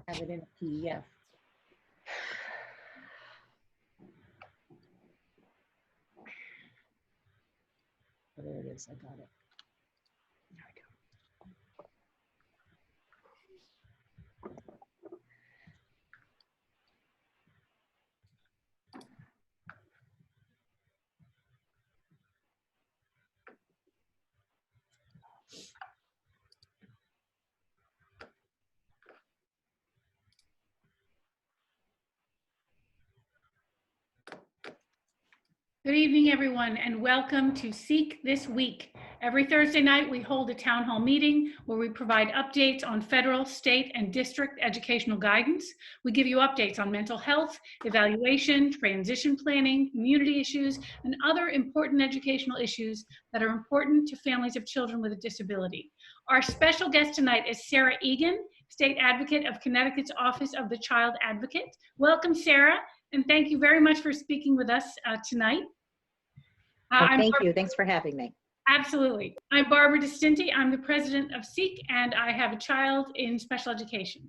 Have it in a PDF. Oh, there it is. I got it. There we go. Good evening, everyone, and welcome to Seek This Week. Every Thursday night, we hold a town hall meeting where we provide updates on federal, state, and district educational guidance. We give you updates on mental health, evaluation, transition planning, community issues, and other important educational issues that are important to families of children with a disability. Our special guest tonight is Sarah Eagan, State Advocate of Connecticut's Office of the Child Advocate. Welcome, Sarah, and thank you very much for speaking with us tonight. Thank you. Thanks for having me. Absolutely. I'm Barbara DeStinti. I'm the president of SEEK, and I have a child in special education.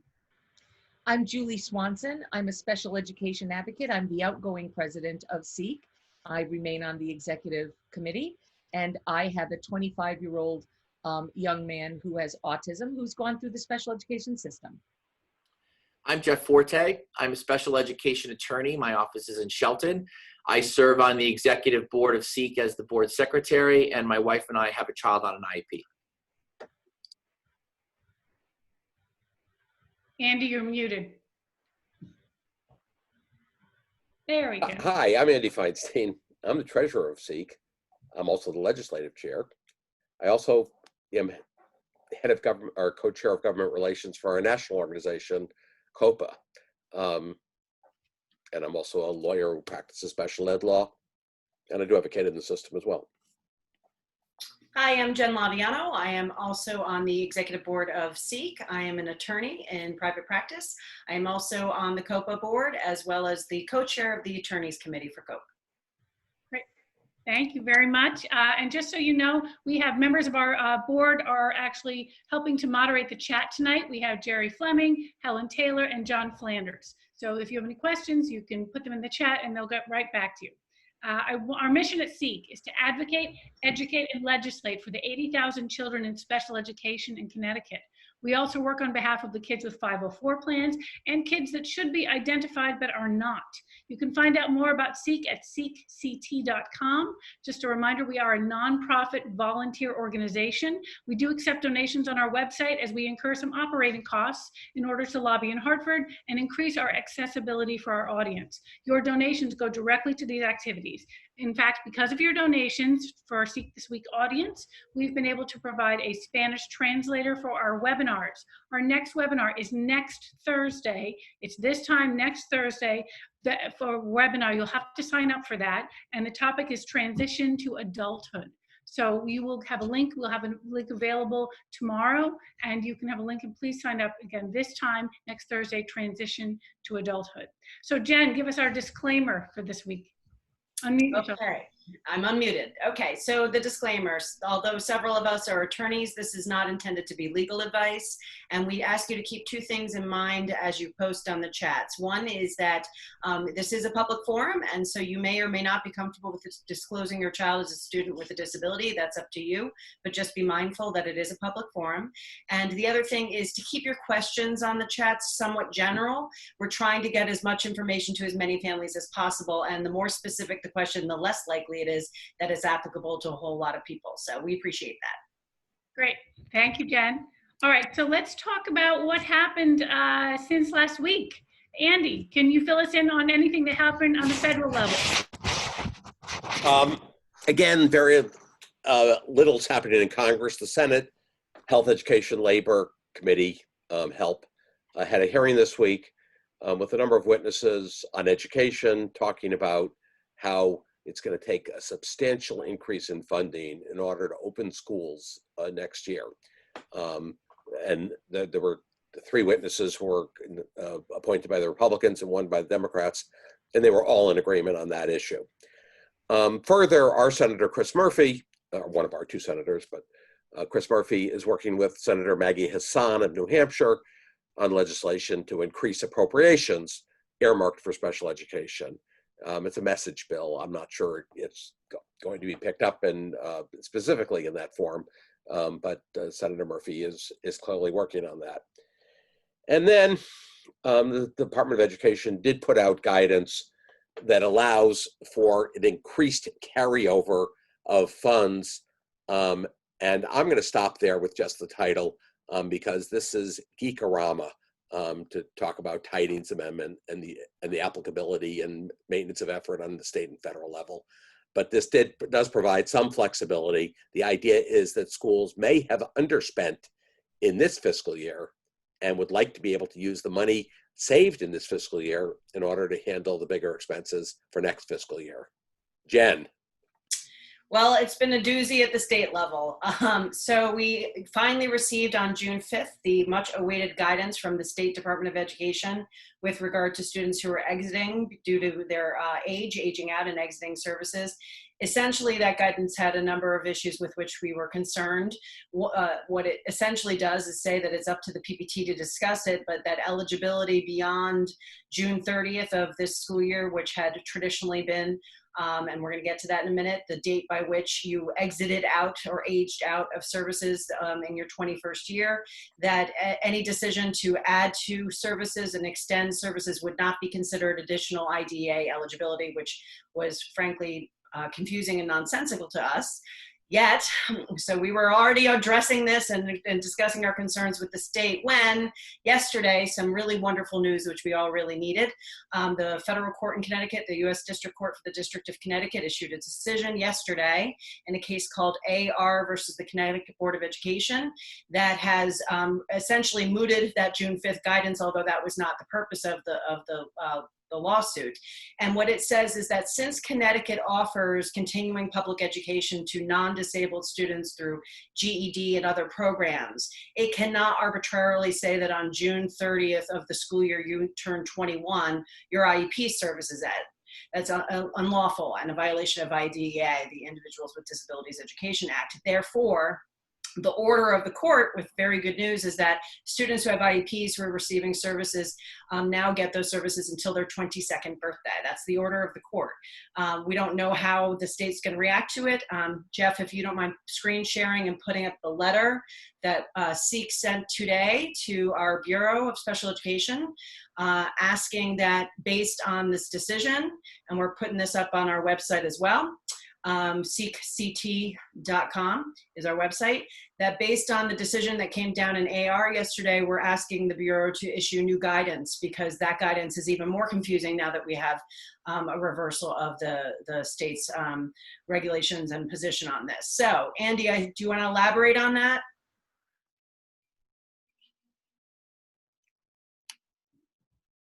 I'm Julie Swanson. I'm a special education advocate. I'm the outgoing president of SEEK. I remain on the executive committee, and I have a 25-year-old young man who has autism who's gone through the special education system. I'm Jeff Forte. I'm a special education attorney. My office is in Shelton. I serve on the executive board of SEEK as the board secretary, and my wife and I have a child on an IEP. Andy, you're muted. There we go. Hi, I'm Andy Feinstein. I'm the treasurer of SEEK. I'm also the legislative chair. I also am head of government or co-chair of government relations for our national organization, COPA. And I'm also a lawyer who practices special ed law, and I do have a kid in the system as well. Hi, I'm Jen Laviano. I am also on the executive board of SEEK. I am an attorney in private practice. I am also on the COPA board, as well as the co-chair of the attorneys committee for COPA. Great. Thank you very much. And just so you know, we have members of our board are actually helping to moderate the chat tonight. We have Jerry Fleming, Helen Taylor, and John Flanders. So if you have any questions, you can put them in the chat and they'll get right back to you. Our mission at SEEK is to advocate, educate, and legislate for the 80,000 children in special education in Connecticut. We also work on behalf of the kids with 504 plans and kids that should be identified but are not. You can find out more about SEEK at seekct.com. Just a reminder, we are a nonprofit volunteer organization. We do accept donations on our website as we incur some operating costs in order to lobby in Hartford and increase our accessibility for our audience. Your donations go directly to these activities. In fact, because of your donations for our Seek This Week audience, we've been able to provide a Spanish translator for our webinars. Our next webinar is next Thursday. It's this time next Thursday for a webinar. You'll have to sign up for that. And the topic is transition to adulthood. So we will have a link. We'll have a link available tomorrow, and you can have a link, and please sign up again this time next Thursday, transition to adulthood. So Jen, give us our disclaimer for this week. Unmute yourself. Okay, I'm unmuted. Okay, so the disclaimers. Although several of us are attorneys, this is not intended to be legal advice. And we ask you to keep two things in mind as you post on the chats. One is that this is a public forum, and so you may or may not be comfortable with disclosing your child as a student with a disability. That's up to you, but just be mindful that it is a public forum. And the other thing is to keep your questions on the chats somewhat general. We're trying to get as much information to as many families as possible, and the more specific the question, the less likely it is that it's applicable to a whole lot of people. So we appreciate that. Great. Thank you, Jen. All right, so let's talk about what happened since last week. Andy, can you fill us in on anything that happened on the federal level? Again, very little's happening in Congress. The Senate Health, Education, Labor Committee, HELP, had a hearing this week with a number of witnesses on education, talking about how it's going to take a substantial increase in funding in order to open schools next year. And there were three witnesses who were appointed by the Republicans and one by the Democrats, and they were all in agreement on that issue. Further, our Senator Chris Murphy, one of our two senators, but Chris Murphy is working with Senator Maggie Hassan of New Hampshire on legislation to increase appropriations earmarked for special education. It's a message bill. I'm not sure it's going to be picked up in specifically in that form, but Senator Murphy is clearly working on that. And then the Department of Education did put out guidance that allows for an increased carryover of funds. And I'm going to stop there with just the title because this is Geekorama to talk about Tidings Amendment and the applicability and maintenance of effort on the state and federal level. But this does provide some flexibility. The idea is that schools may have underspent in this fiscal year and would like to be able to use the money saved in this fiscal year in order to handle the bigger expenses for next fiscal year. Jen. Well, it's been a doozy at the state level. So we finally received on June 5th the much awaited guidance from the State Department of Education with regard to students who are exiting due to their aging out and exiting services. Essentially, that guidance had a number of issues with which we were concerned. What it essentially does is say that it's up to the PPT to discuss it, but that eligibility beyond June 30th of this school year, which had traditionally been and we're going to get to that in a minute, the date by which you exited out or aged out of services in your 21st year, that any decision to add to services and extend services would not be considered additional IDEA eligibility, which was frankly confusing and nonsensical to us. Yet, so we were already addressing this and discussing our concerns with the state when yesterday, some really wonderful news, which we all really needed. The federal court in Connecticut, the U.S. District Court for the District of Connecticut, issued a decision yesterday in a case called AR versus the Connecticut Board of Education that has essentially mooted that June 5th guidance, although that was not the purpose of the lawsuit. And what it says is that since Connecticut offers continuing public education to non-disabled students through GED and other programs, it cannot arbitrarily say that on June 30th of the school year you turn 21, your IEP service is That's unlawful and a violation of IDEA, the Individuals with Disabilities Education Act. Therefore, the order of the court, with very good news, is that students who have IEPs who are receiving services now get those services until their 22nd birthday. That's the order of the court. We don't know how the state's going to react to it. Jeff, if you don't mind screen sharing and putting up the letter that SEEK sent today to our Bureau of Special Education, asking that based on this decision, and we're putting this up on our website as well, seekct.com is our website, that based on the decision that came down in AR yesterday, we're asking the Bureau to issue new guidance because that guidance is even more confusing now that we have a reversal of the state's regulations and position on this. So, Andy, do you want to elaborate on that?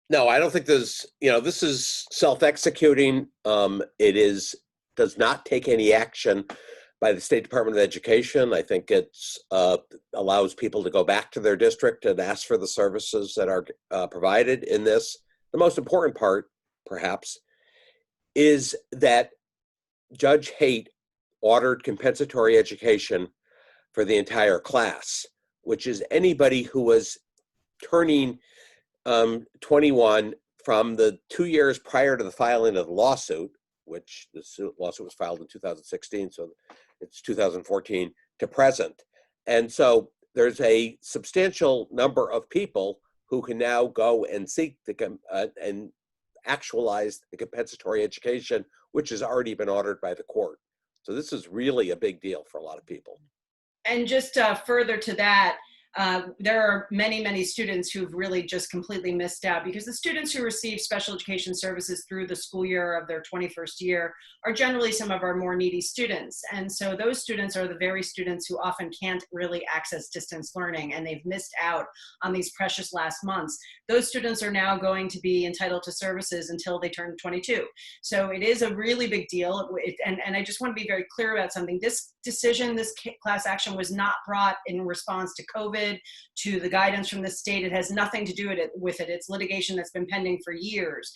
No, I don't think there's, this is self-executing. Does not take any action by the State Department of Education. I think it allows people to go back to their district and ask for the services that are provided in this. The most important part, perhaps, is that Judge Haight ordered compensatory education for the entire class, which is anybody who was turning 21 from the 2 years prior to the filing of the lawsuit, which the lawsuit was filed in 2016, so it's 2014 to present. And so there's a substantial number of people who can now go and seek and actualize the compensatory education, which has already been ordered by the court. So this is really a big deal for a lot of people. And just further to that, there are many, many students who've really just completely missed out because the students who receive special education services through the school year of their 21st year are generally some of our more needy students. And so those students are the very students who often can't really access distance learning and they've missed out on these precious last months. Those students are now going to be entitled to services until they turn 22. So it is a really big deal. And I just want to be very clear about something. This decision, this class action was not brought in response to COVID COVID to the guidance from the state. It has nothing to do with it. It's litigation that's been pending for years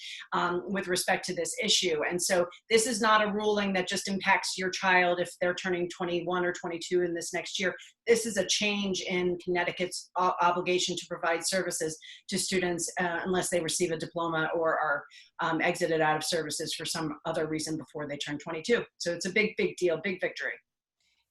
with respect to this issue. And so this is not a ruling that just impacts your child if they're turning 21 or 22 in this next year. This is a change in Connecticut's obligation to provide services to students unless they receive a diploma or are exited out of services for some other reason before they turn 22. So it's a big, big deal, big victory.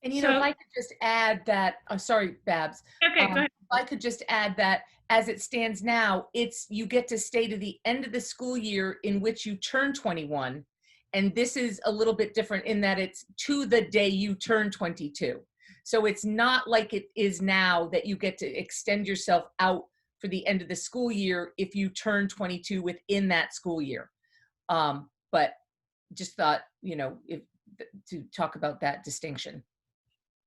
And you know, if I could just add that, sorry, Babs. Okay, go ahead. If I could just add that as it stands now, you get to stay to the end of the school year in which you turn 21. And this is a little bit different in that it's to the day you turn 22. So it's not like it is now that you get to extend yourself out for the end of the school year if you turn 22 within that school year. But just thought, you know, to talk about that distinction.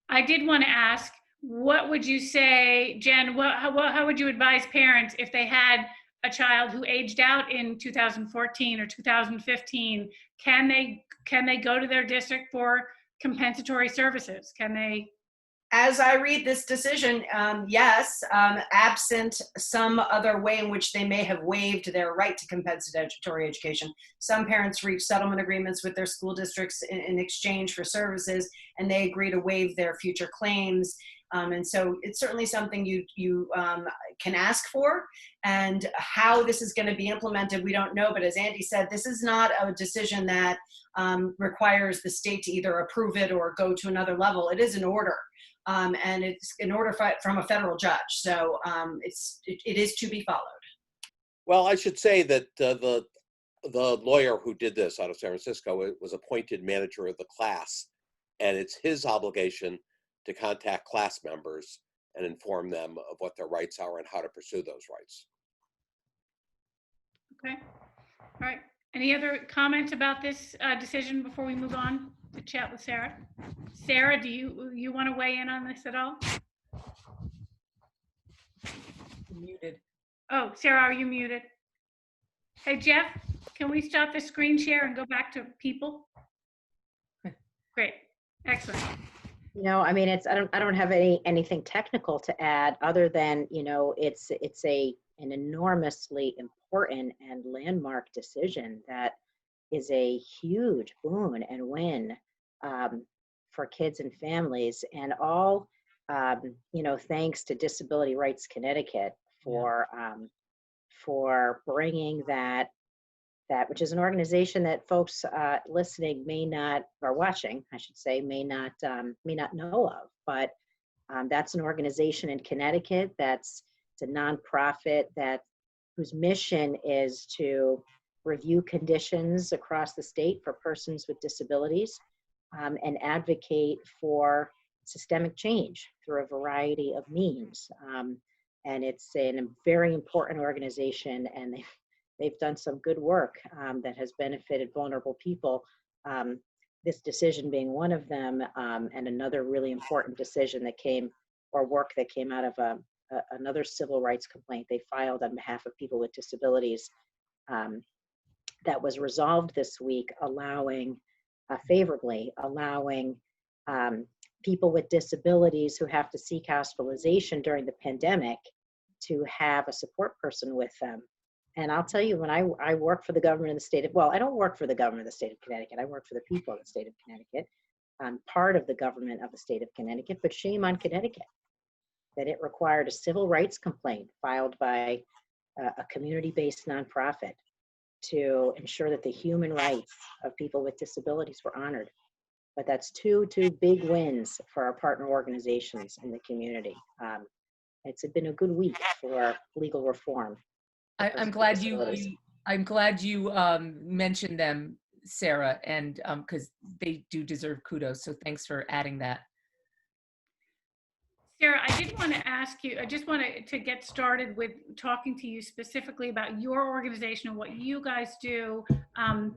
I did want to ask, what would you say, Jen, how would you advise parents if they had a child who aged out in 2014 or 2015? Can they go to their district for compensatory services? Can they? As I read this decision, yes, absent some other way in which they may have waived their right to compensatory education. Some parents reach settlement agreements with their school districts in exchange for services, and they agree to waive their future claims. And so it's certainly something you can ask for. And how this is going to be implemented, we don't know. But as Andy said, this is not a decision that requires the state to either approve it or go to another level. It is an order. And it's an order from a federal judge. So it is to be followed. Well, I should say that the lawyer who did this out of San Francisco was appointed manager of the class, and it's his obligation to contact class members and inform them of what their rights are and how to pursue those rights. Okay. All right. Any other comments about this decision before we move on to chat with Sarah? Sarah, do you want to weigh in on this at all? Muted. Oh, Sarah, are you muted? Hey, Jeff, can we stop the screen share and go back to people? Great. Excellent. You know, I mean, I don't have anything technical to add other than, you know, it's an enormously important and landmark decision that is a huge boon and win for kids and families, and all, you know, thanks to Disability Rights Connecticut for bringing that, which is an organization that folks listening may not, or watching, I should say, may not know of. But that's an organization in Connecticut it's a nonprofit whose mission is to review conditions across the state for persons with disabilities and advocate for systemic change through a variety of means. And it's a very important organization, and they've done some good work that has benefited vulnerable people. This decision being one of them, and another really important decision that came out of another civil rights complaint they filed on behalf of people with disabilities that was resolved this week, favorably allowing people with disabilities who have to seek hospitalization during the pandemic to have a support person with them. And I'll tell you, when I work for the government of the state of, well, I don't work for the government of the state of Connecticut. I work for the people of the state of Connecticut. I'm part of the government of the state of Connecticut, but shame on Connecticut that it required a civil rights complaint filed by a community-based nonprofit to ensure that the human rights of people with disabilities were honored. But that's two big wins for our partner organizations in the community. It's been a good week for legal reform. I'm glad you mentioned them, Sarah, and because they do deserve kudos. So thanks for adding that. Sarah, I did want to ask you, I just wanted to get started with talking to you specifically about your organization and what you guys do. And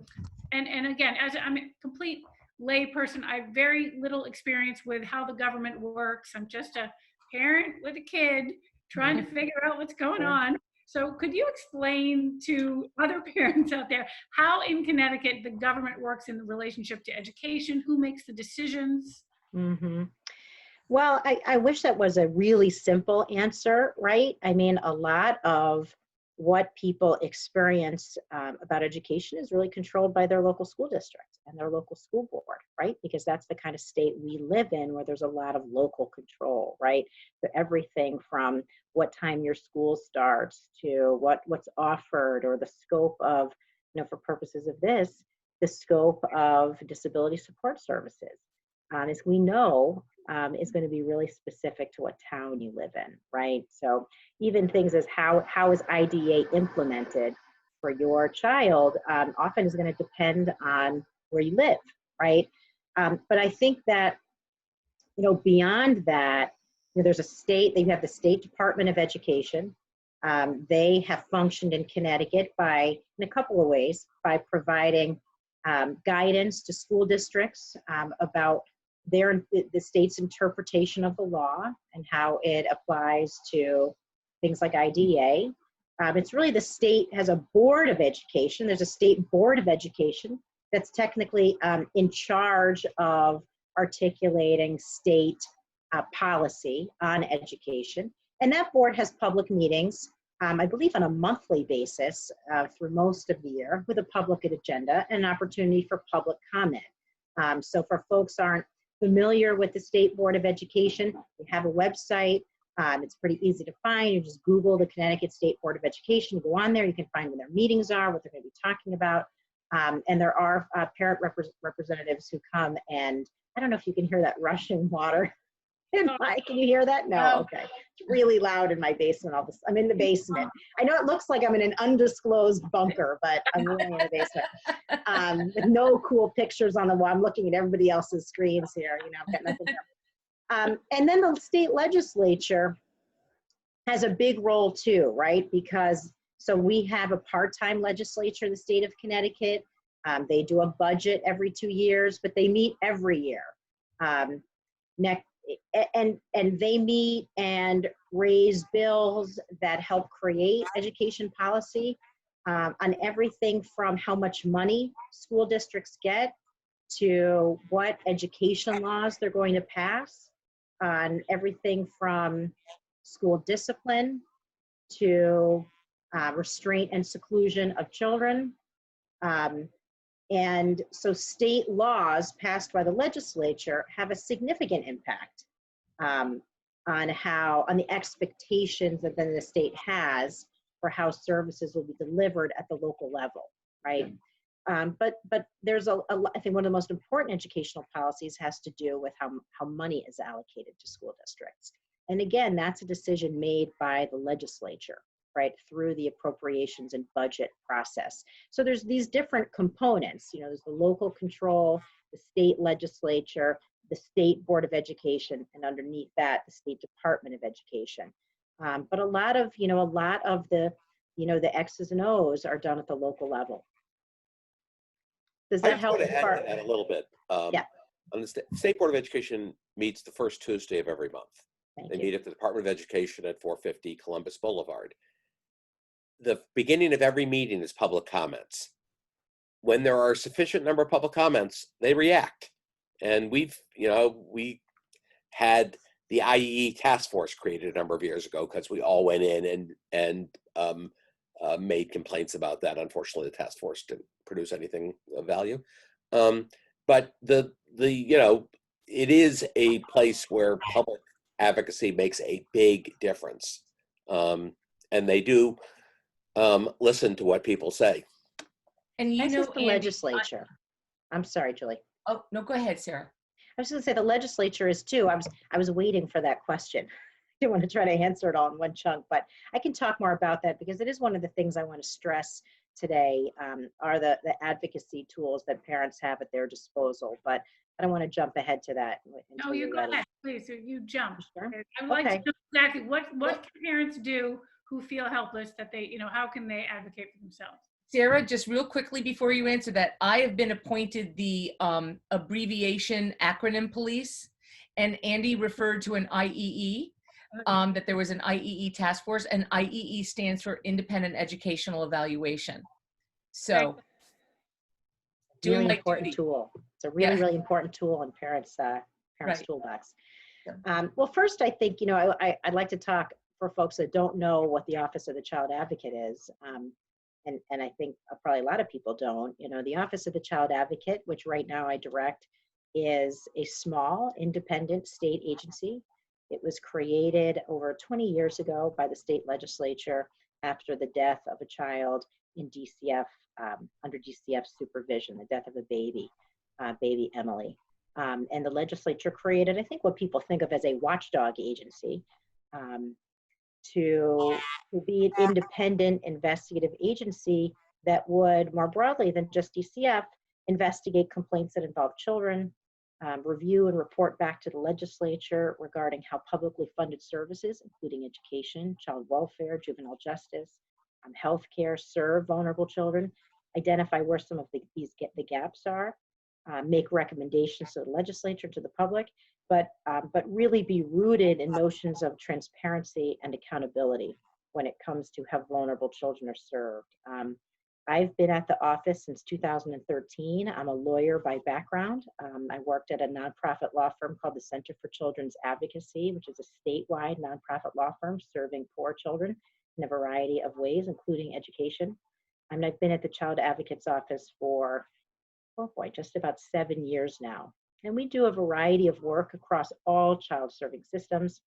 again, as I'm a complete lay person, I have very little experience with how the government works. I'm just a parent with a kid trying to figure out what's going on. So could you explain to other parents out there how in Connecticut the government works in the relationship to education? Who makes the decisions? Mm-hmm. Well, I wish that was a really simple answer, right? I mean, a lot of what people experience about education is really controlled by their local school district and their local school board, right? Because that's the kind of state we live in where there's a lot of local control, right? So everything from what time your school starts to what's offered, or the scope of, for purposes of this, the scope of disability support services. As we know, is going to be really specific to what town you live in, right? So even things as how is IDA implemented for your child often is going to depend on where you live, right? But I think that, beyond that, there's a state, they have the State Department of Education. They have functioned in Connecticut in a couple of ways, by providing guidance to school districts about the state's interpretation of the law and how it applies to things like IDA. It's really, the state has a board of education. There's a state board of education that's technically in charge of articulating state policy on education. And that board has public meetings, I believe on a monthly basis through most of the year, with a public agenda and an opportunity for public comment. So for folks aren't familiar with the State Board of Education, we have a website. It's pretty easy to find. You just Google the Connecticut State Board of Education, you go on there, you can find when their meetings are, what they're going to be talking about. And there are parent representatives who come, and I don't know if you can hear that rushing water. Can you hear that? No, okay. It's really loud in my basement. I'm in the basement. I know it looks like I'm in an undisclosed bunker, but I'm really in the basement. With no cool pictures on the wall. I'm looking at everybody else's screens here. I've got nothing there. And then the state legislature has a big role too, right? Because so we have a part-time legislature in the state of Connecticut. They do a budget every 2 years, but they meet every year. And they meet and raise bills that help create education policy on everything from how much money school districts get to what education laws they're going to pass, on everything from school discipline to restraint and seclusion of children. And so state laws passed by the legislature have a significant impact on the expectations that then the state has for how services will be delivered at the local level, right? But there's I think one of the most important educational policies has to do with how money is allocated to school districts. And again, that's a decision made by the legislature, right, through the appropriations and budget process. So there's these different components, there's the local control, the state legislature, the State Board of Education, and underneath that, the State Department of Education. But a lot of the, the X's and O's are done at the local level. Does that help? I just want to add to that a little bit. Yeah. On the State Board of Education meets the first Tuesday of every month. They meet at the Department of Education at 450 Columbus Boulevard. The beginning of every meeting is public comments. When there are a sufficient number of public comments, they react. And we had the IEE task force created a number of years ago because we all went in and made complaints about that. Unfortunately, the task force didn't produce anything of value. But it is a place where public advocacy makes a big difference. And they do listen to what people say. And the Andy, legislature. I'm sorry, Julie. Oh, no, go ahead, Sarah. I was going to say the legislature is too. I was waiting for that question. I didn't want to try to answer it all in one chunk, but I can talk more about that because it is one of the things I want to stress today are the advocacy tools that parents have at their disposal. But I don't want to jump ahead to that. No, you go ahead, please. You jump. Sure. I'd like to know exactly what can parents do who feel helpless, that they, how can they advocate for themselves? Sarah, just real quickly before you answer that, I have been appointed the abbreviation acronym police, and Andy referred to an IEE, that there was an IEE task force, and IEE stands for Independent Educational Evaluation. So, really important tool. It's a really important tool in parents' toolbox. Well, first, I think, I'd like to talk for folks that don't know what the Office of the Child Advocate is. And I think probably a lot of people don't. The Office of the Child Advocate, which right now I direct, is a small independent state agency. It was created over 20 years ago by the state legislature after the death of a child in DCF, under DCF supervision, the death of a baby Emily. And the legislature created, I think, what people think of as a watchdog agency, to be an independent investigative agency that would, more broadly than just DCF, investigate complaints that involve children, review and report back to the legislature regarding how publicly funded services, including education, child welfare, juvenile justice, healthcare, serve vulnerable children, identify where some of the gaps are, make recommendations to the legislature, to the public, but really be rooted in notions of transparency and accountability when it comes to how vulnerable children are served. I've been at the office since 2013. I'm a lawyer by background. I worked at a nonprofit law firm called the Center for Children's Advocacy, which is a statewide nonprofit law firm serving poor children in a variety of ways, including education. And I've been at the Child Advocate's office for, oh boy, just about 7 years now. And we do a variety of work across all child serving systems.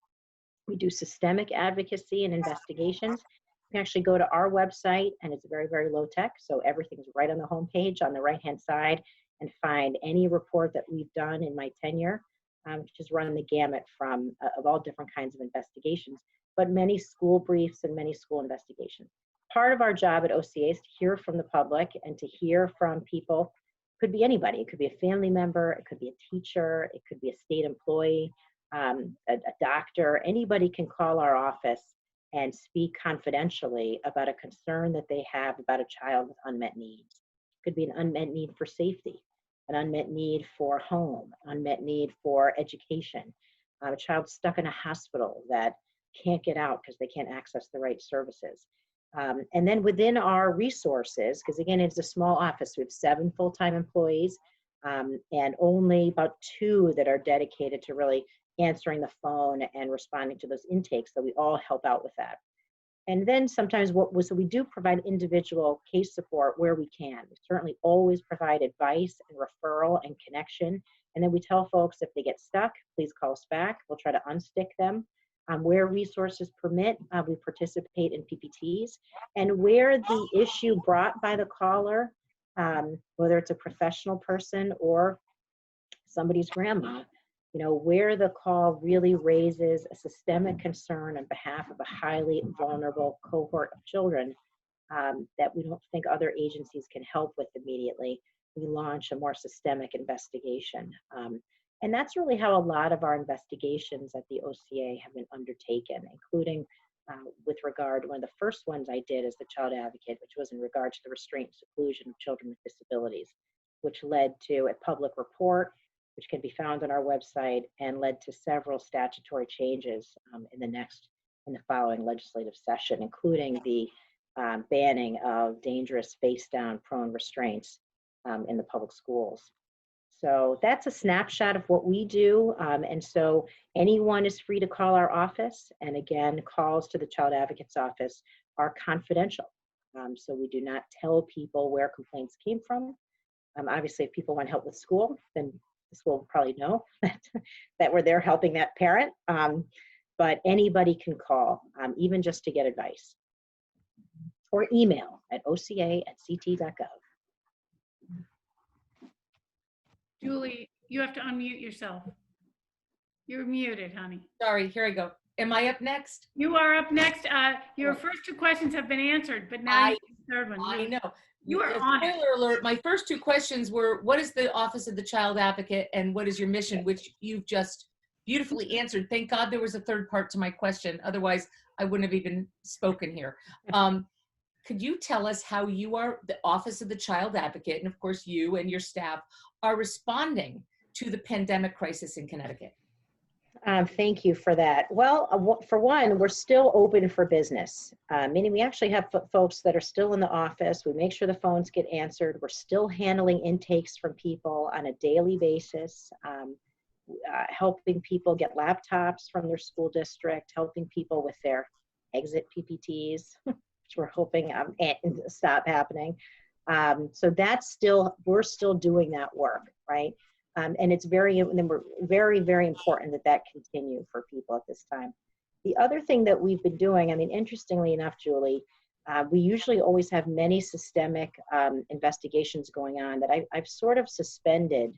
We do systemic advocacy and investigations. You can actually go to our website, and it's very, very low tech. So everything's right on the homepage on the right-hand side, and find any report that we've done in my tenure, which is run the gamut from of all different kinds of investigations, but many school briefs and many school investigations. Part of our job at OCA is to hear from the public and to hear from people. Could be anybody. It could be a family member. It could be a teacher. It could be a state employee, a doctor. Anybody can call our office and speak confidentially about a concern that they have about a child with unmet needs. It could be an unmet need for safety, an unmet need for home, unmet need for education, a child stuck in a hospital that can't get out because they can't access the right services. And then within our resources, because again, it's a small office, we have 7 full-time employees, and only about 2 that are dedicated to really answering the phone and responding to those intakes, so we all help out with that. And then sometimes so we do provide individual case support where we can. We certainly always provide advice and referral and connection. And then we tell folks if they get stuck, please call us back. We'll try to unstick them. Where resources permit, we participate in PPTs. And where the issue brought by the caller, whether it's a professional person or somebody's grandma, where the call really raises a systemic concern on behalf of a highly vulnerable cohort of children that we don't think other agencies can help with immediately, we launch a more systemic investigation. And that's really how a lot of our investigations at the OCA have been undertaken, including with regard, one of the first ones I did as the Child Advocate, which was in regard to the restraint and seclusion of children with disabilities, which led to a public report, which can be found on our website, and led to several statutory changes in the following legislative session, including the banning of dangerous face-down prone restraints in the public schools. So that's a snapshot of what we do. And so anyone is free to call our office. And again, calls to the Child Advocate's office are confidential. So we do not tell people where complaints came from. Obviously, if people want help with school, then the school will probably know that we're there helping that parent. But anybody can call, even just to get advice. Or email at oca@ct.gov. Julie, you have to unmute yourself. You're muted, honey. Sorry, here I go. Am I up next? You are up next. Your first 2 questions have been answered, but now you have the third one. I know. You are on it. Spoiler alert, my first 2 questions were, what is the Office of the Child Advocate and what is your mission, which you've just beautifully answered. Thank God there was a third part to my question. Otherwise, I wouldn't have even spoken here. Could you tell us how you are, the Office of the Child Advocate, and of course you and your staff, are responding to the pandemic crisis in Connecticut? Thank you for that. Well, for one, we're still open for business, meaning we actually have folks that are still in the office. We make sure the phones get answered. We're still handling intakes from people on a daily basis. helping people get laptops from their school district, helping people with their exit PPTs, which we're hoping stop happening. So that's still, we're still doing that work, right? And it's very important that that continue for people at this time. The other thing that we've been doing, I mean, interestingly enough, Julie, we usually always have many systemic investigations going on that I've sort of suspended.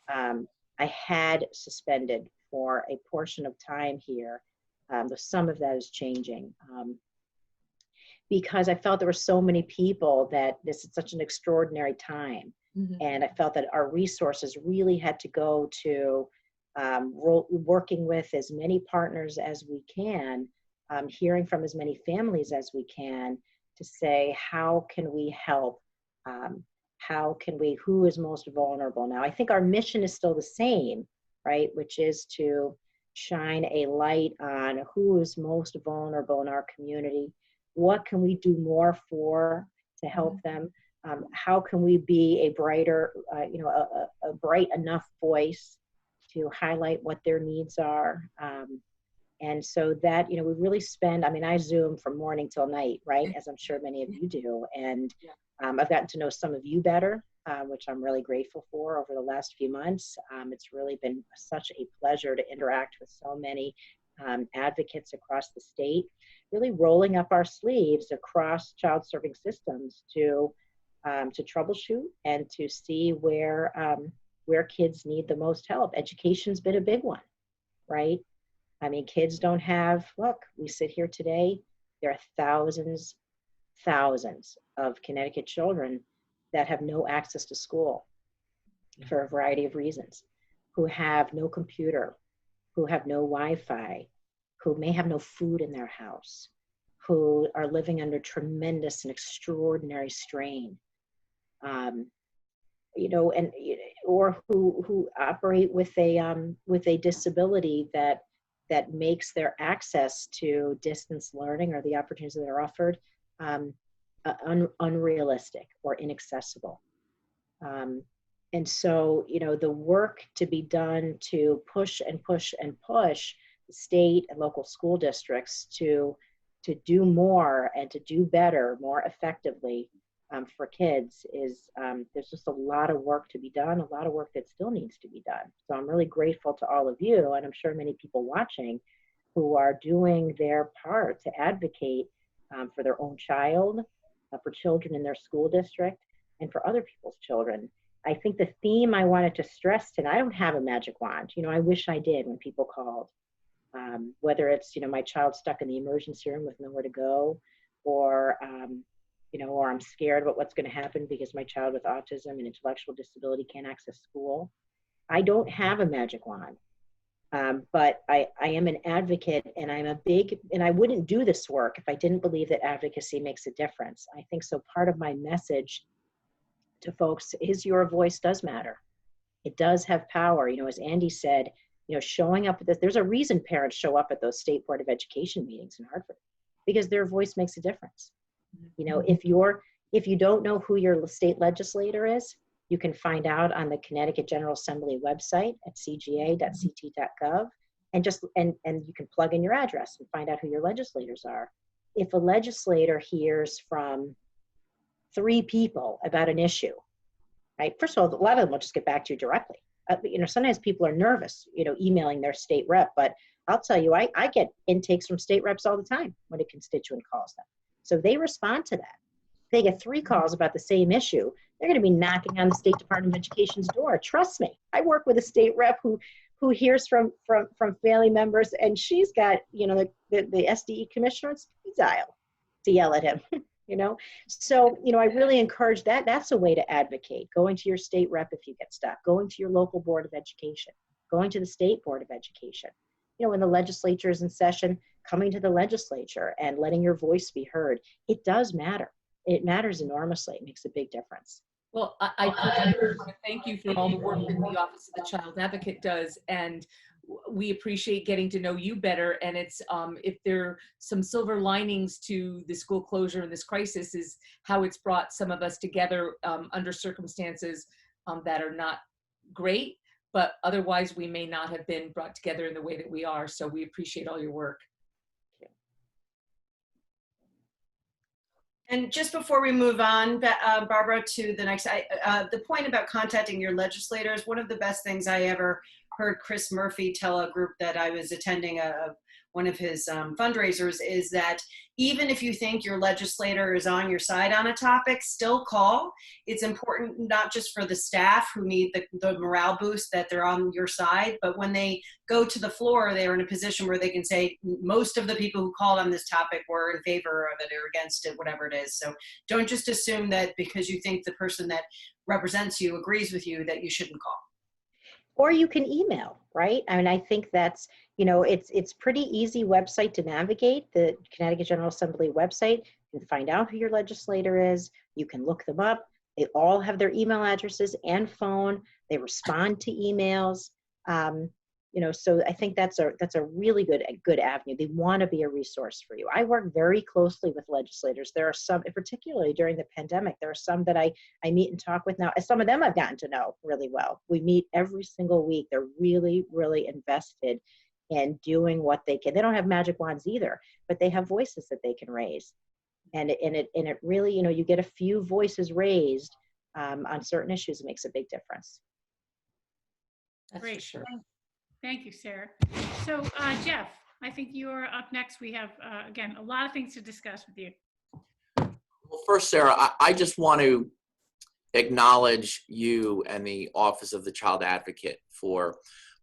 I had suspended for a portion of time here. Though some of that is changing. Because I felt there were so many people that this is such an extraordinary time. And I felt that our resources really had to go to working with as many partners as we can, hearing from as many families as we can to say, how can we help? How can we, who is most vulnerable? Now, I think our mission is still the same, right? Which is to shine a light on who is most vulnerable in our community. What can we do more for to help them? How can we be a brighter, a bright enough voice to highlight what their needs are? And so that, we really spend, I mean, I Zoom from morning till night, right? As I'm sure many of you do. And I've gotten to know some of you better, which I'm really grateful for over the last few months. It's really been such a pleasure to interact with so many advocates across the state, really rolling up our sleeves across child serving systems to troubleshoot and to see where kids need the most help. Education's been a big one, right? I mean, kids don't have, look, we sit here today, there are thousands of Connecticut children that have no access to school for a variety of reasons, who have no computer, who have no Wi-Fi, who may have no food in their house, who are living under tremendous and extraordinary strain, or who operate with a disability that makes their access to distance learning or the opportunities that are offered unrealistic or inaccessible. And so, the work to be done to push and push and push state and local school districts to do more and to do better, more effectively for kids is, there's just a lot of work to be done, a lot of work that still needs to be done. So I'm really grateful to all of you, and I'm sure many people watching who are doing their part to advocate for their own child, for children in their school district, and for other people's children. I think the theme I wanted to stress tonight, I don't have a magic wand. I wish I did when people called. Whether it's, my child stuck in the emergency room with nowhere to go, or, or I'm scared about what's going to happen because my child with autism and intellectual disability can't access school. I don't have a magic wand, but I am an advocate, and and I wouldn't do this work if I didn't believe that advocacy makes a difference. I think so. Part of my message to folks is your voice does matter. It does have power. As Andy said, showing up at this, there's a reason parents show up at those State Board of Education meetings in Hartford, because their voice makes a difference. If you don't know who your state legislator is, you can find out on the Connecticut General Assembly website at cga.ct.gov, and you can plug in your address and find out who your legislators are. If a legislator hears from 3 people about an issue, right? First of all, a lot of them will just get back to you directly. Sometimes people are nervous, emailing their state rep, but I'll tell you, I get intakes from state reps all the time when a constituent calls them. So they respond to that. If they get 3 calls about the same issue, they're going to be knocking on the State Department of Education's door. Trust me. I work with a state rep who hears from family members, and she's got, the SDE commissioner on speed dial to yell at him. So, I really encourage that. That's a way to advocate. Going to your state rep if you get stuck, going to your local board of education, going to the state board of education. When the legislature is in session, coming to the legislature and letting your voice be heard. It does matter. It matters enormously. It makes a big difference. Well, I personally want to thank you for all the work that the Office of the Child Advocate does, and we appreciate getting to know you better. And it's if there are some silver linings to the school closure and this crisis, is how it's brought some of us together under circumstances that are not great, but otherwise we may not have been brought together in the way that we are. So we appreciate all your work. And just before we move on, Barbara, to the next, the point about contacting your legislators, one of the best things I ever heard Chris Murphy tell a group that I was attending one of his fundraisers is that even if you think your legislator is on your side on a topic, still call. It's important not just for the staff who need the morale boost that they're on your side, but when they go to the floor, they're in a position where they can say, most of the people who called on this topic were in favor of it or against it, whatever it is. So don't just assume that because you think the person that represents you agrees with you that you shouldn't call. Or you can email, right? I mean, I think that's, it's pretty easy website to navigate, the Connecticut General Assembly website. You can find out who your legislator is. You can look them up. They all have their email addresses and phone. They respond to emails. So I think that's a really good avenue. They want to be a resource for you. I work very closely with legislators. There are some, particularly during the pandemic, there are some that I meet and talk with now. Some of them I've gotten to know really well. We meet every single week. They're really, really invested in doing what they can. They don't have magic wands either, but they have voices that they can raise. And it really, you get a few voices raised on certain issues. It makes a big difference. That's Great. for sure. Thank you, Sarah. So Jeff, I think you're up next. We have, again, a lot of things to discuss with you. Well, first, Sarah, I just want to acknowledge you and the Office of the Child Advocate for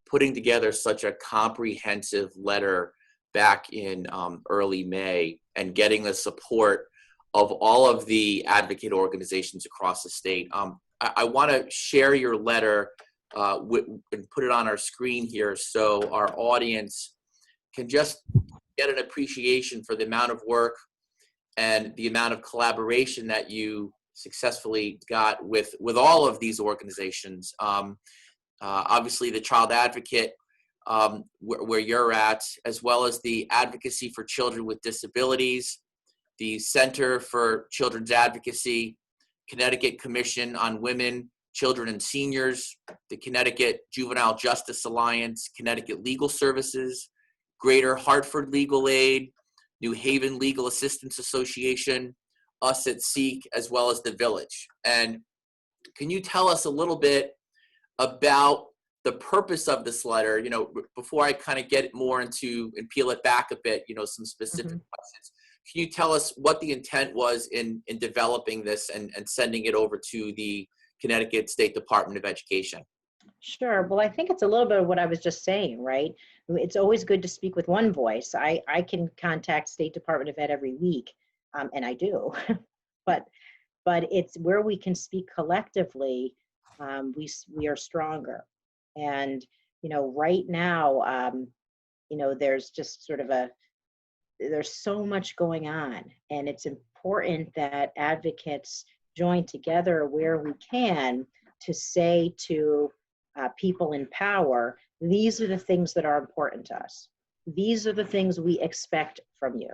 putting together such a comprehensive letter back in early May and getting the support of all of the advocate organizations across the state. I want to share your letter and put it on our screen here so our audience can just get an appreciation for the amount of work and the amount of collaboration that you successfully got with all of these organizations. Obviously the Child Advocate, where you're at, as well as the Advocacy for Children with Disabilities, the Center for Children's Advocacy, Connecticut Commission on Women, Children and Seniors, the Connecticut Juvenile Justice Alliance, Connecticut Legal Services, Greater Hartford Legal Aid, New Haven Legal Assistance Association, us at SEEK, as well as the Village. And can you tell us a little bit about the purpose of this letter, before I kind of get more into and peel it back a bit, some specific questions. Can you tell us what the intent was in developing this and sending it over to the Connecticut State Department of Education? Sure. Well, I think it's a little bit of what I was just saying, right? It's always good to speak with one voice. I can contact State Department of Ed every week, and I do, but it's where we can speak collectively. We are stronger. And, right now, there's just sort of there's so much going on, and it's important that advocates join together where we can to say to people in power, these are the things that are important to us. These are the things we expect from you.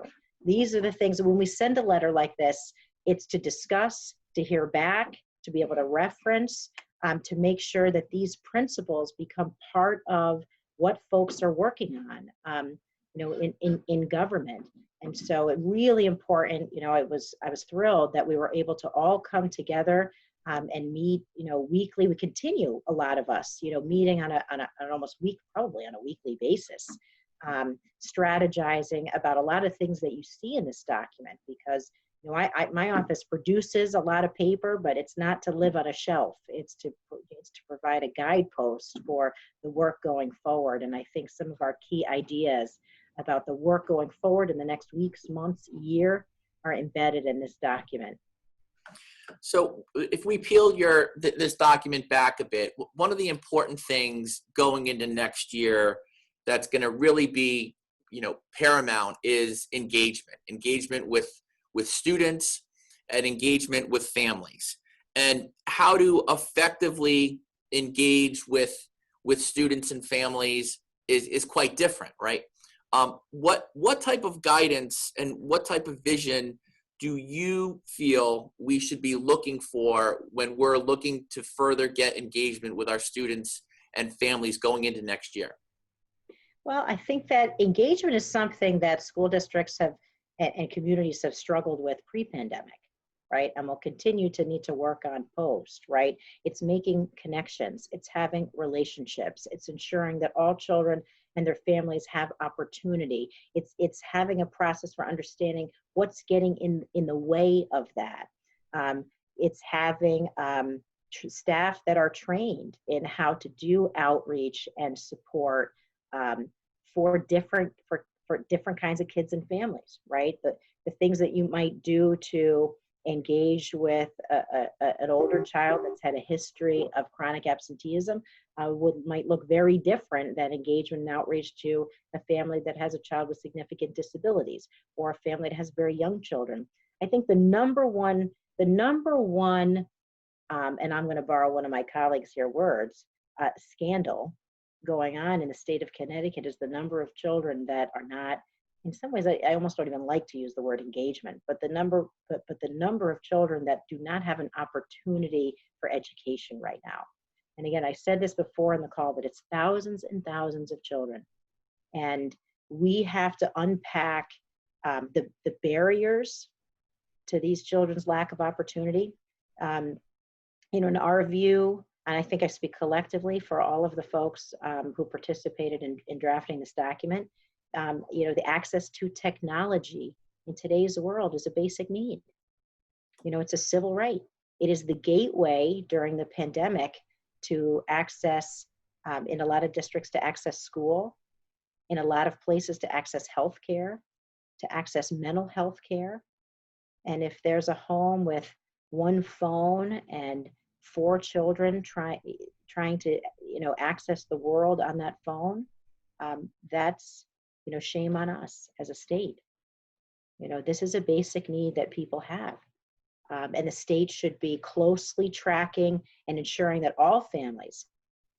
These are the things, when we send a letter like this, it's to discuss, to hear back, to be able to reference, to make sure that these principles become part of what folks are working on, in government. And so it really important, I was thrilled that we were able to all come together and meet, weekly. We continue, a lot of us, meeting on an almost probably on a weekly basis, strategizing about a lot of things that you see in this document, because my office produces a lot of paper, but it's not to live on a shelf. It's to provide a guidepost for the work going forward. And I think some of our key ideas about the work going forward in the next weeks, months, year are embedded in this document. So if we peel this document back a bit, one of the important things going into next year that's going to really be, paramount is engagement with students and engagement with families, and how to effectively engage with students and families is quite different, right? What type of guidance and what type of vision do you feel we should be looking for when we're looking to further get engagement with our students and families going into next year? Well, I think that engagement is something that school districts have and communities have struggled with pre-pandemic, right? And will continue to need to work on post, right? It's making connections, it's having relationships, it's ensuring that all children and their families have opportunity. It's having a process for understanding what's getting in the way of that. It's having staff that are trained in how to do outreach and support for different kinds of kids and families, right? The things that you might do to engage with an older child that's had a history of chronic absenteeism might look very different than engagement and outreach to a family that has a child with significant disabilities or a family that has very young children. I think the number one, and I'm going to borrow one of my colleagues' here words, scandal going on in the state of Connecticut is the number of children that are not, in some ways, I almost don't even like to use the word engagement, but the number of children that do not have an opportunity for education right now. And again, I said this before in the call, but it's thousands and thousands of children. And we have to unpack the barriers to these children's lack of opportunity. In our view, and I think I speak collectively for all of the folks who participated in drafting this document, the access to technology in today's world is a basic need. It's a civil right. It is the gateway during the pandemic to access, in a lot of districts, to access school, in a lot of places to access health care, to access mental health care. And if there's a home with one phone and 4 children trying to access the world on that phone, that's shame on us as a state. This is a basic need that people have, and the state should be closely tracking and ensuring that all families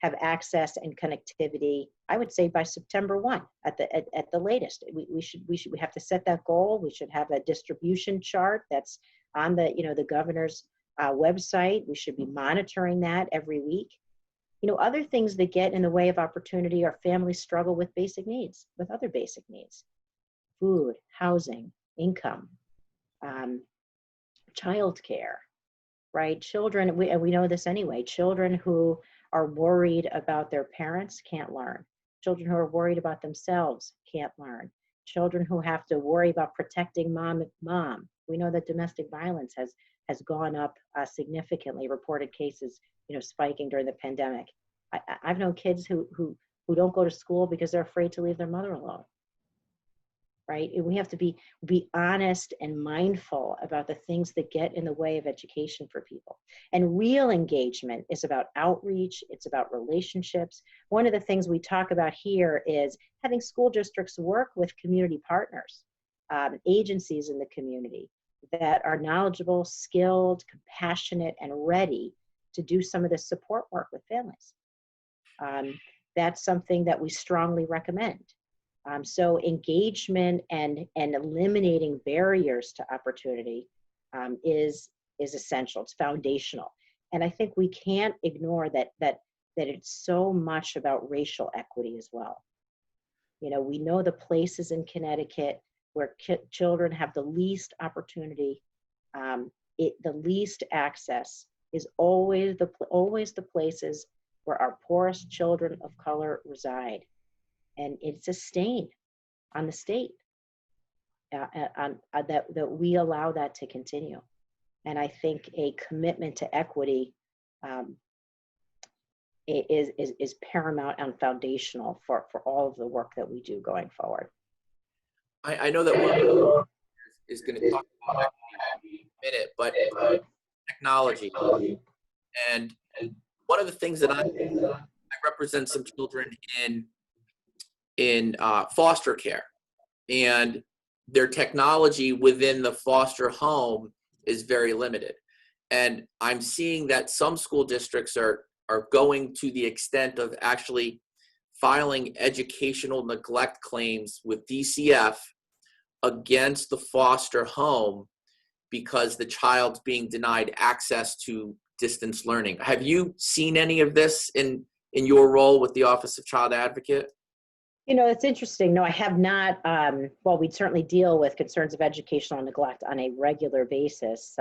have access and connectivity. I would say by September 1 at the latest. We have to set that goal. We should have a distribution chart that's on the governor's website. We should be monitoring that every week. Other things that get in the way of opportunity are families struggle with basic needs, with other basic needs: food, housing, income, childcare, right? Children, we know this anyway, children who are worried about their parents can't learn. Children who are worried about themselves can't learn. Children who have to worry about protecting mom. We know that domestic violence has gone up significantly, reported cases spiking during the pandemic. I've known kids who don't go to school because they're afraid to leave their mother alone, right? And we have to be honest and mindful about the things that get in the way of education for people. And real engagement is about outreach, it's about relationships. One of the things we talk about here is having school districts work with community partners, agencies in the community that are knowledgeable, skilled, compassionate, and ready to do some of the support work with families. That's something that we strongly recommend. So engagement and eliminating barriers to opportunity is essential. It's foundational. And I think we can't ignore that it's so much about racial equity as well. We know the places in Connecticut where children have the least opportunity, the least access is always the places where our poorest children of color reside. And it's a stain on the state that we allow that to continue. And I think a commitment to equity is paramount and foundational for all of the work that we do going forward. I know that one is going to talk about equity in a minute, but technology. And one of the things that I represent some children in foster care, and their technology within the foster home is very limited. And I'm seeing that some school districts are going to the extent of actually filing educational neglect claims with DCF against the foster home because the child's being denied access to distance learning. Have you seen any of this in in your role with the Office of Child Advocate? You know, it's interesting. No, I have not. Well, we'd certainly deal with concerns of educational neglect on a regular basis.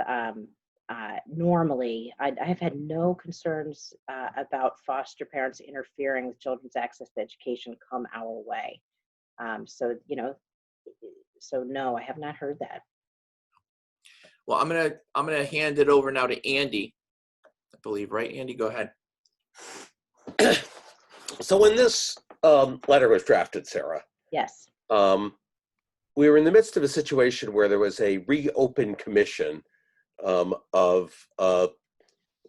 Normally, I've had no concerns about foster parents interfering with children's access to education come our way. So, you know, so no, I have not heard that. Well, I'm gonna hand it over now to Andy, I believe, right? Andy, go ahead. So when this letter was drafted, Sarah, Yes. we were in the midst of a situation where there was a reopened commission of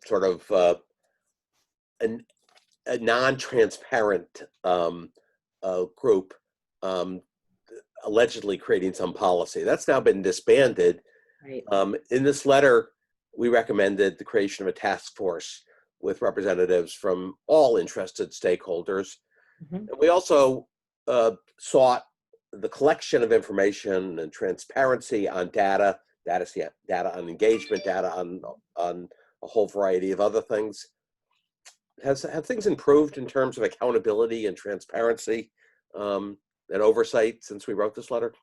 sort of a non-transparent group allegedly creating some policy. That's now been disbanded. Right. In this letter, we recommended the creation of a task force with representatives from all interested stakeholders. Mhm. And we also sought the collection of information and transparency on data on engagement, data on a whole variety of other things. Have things improved in terms of accountability and transparency and oversight since we wrote this letter?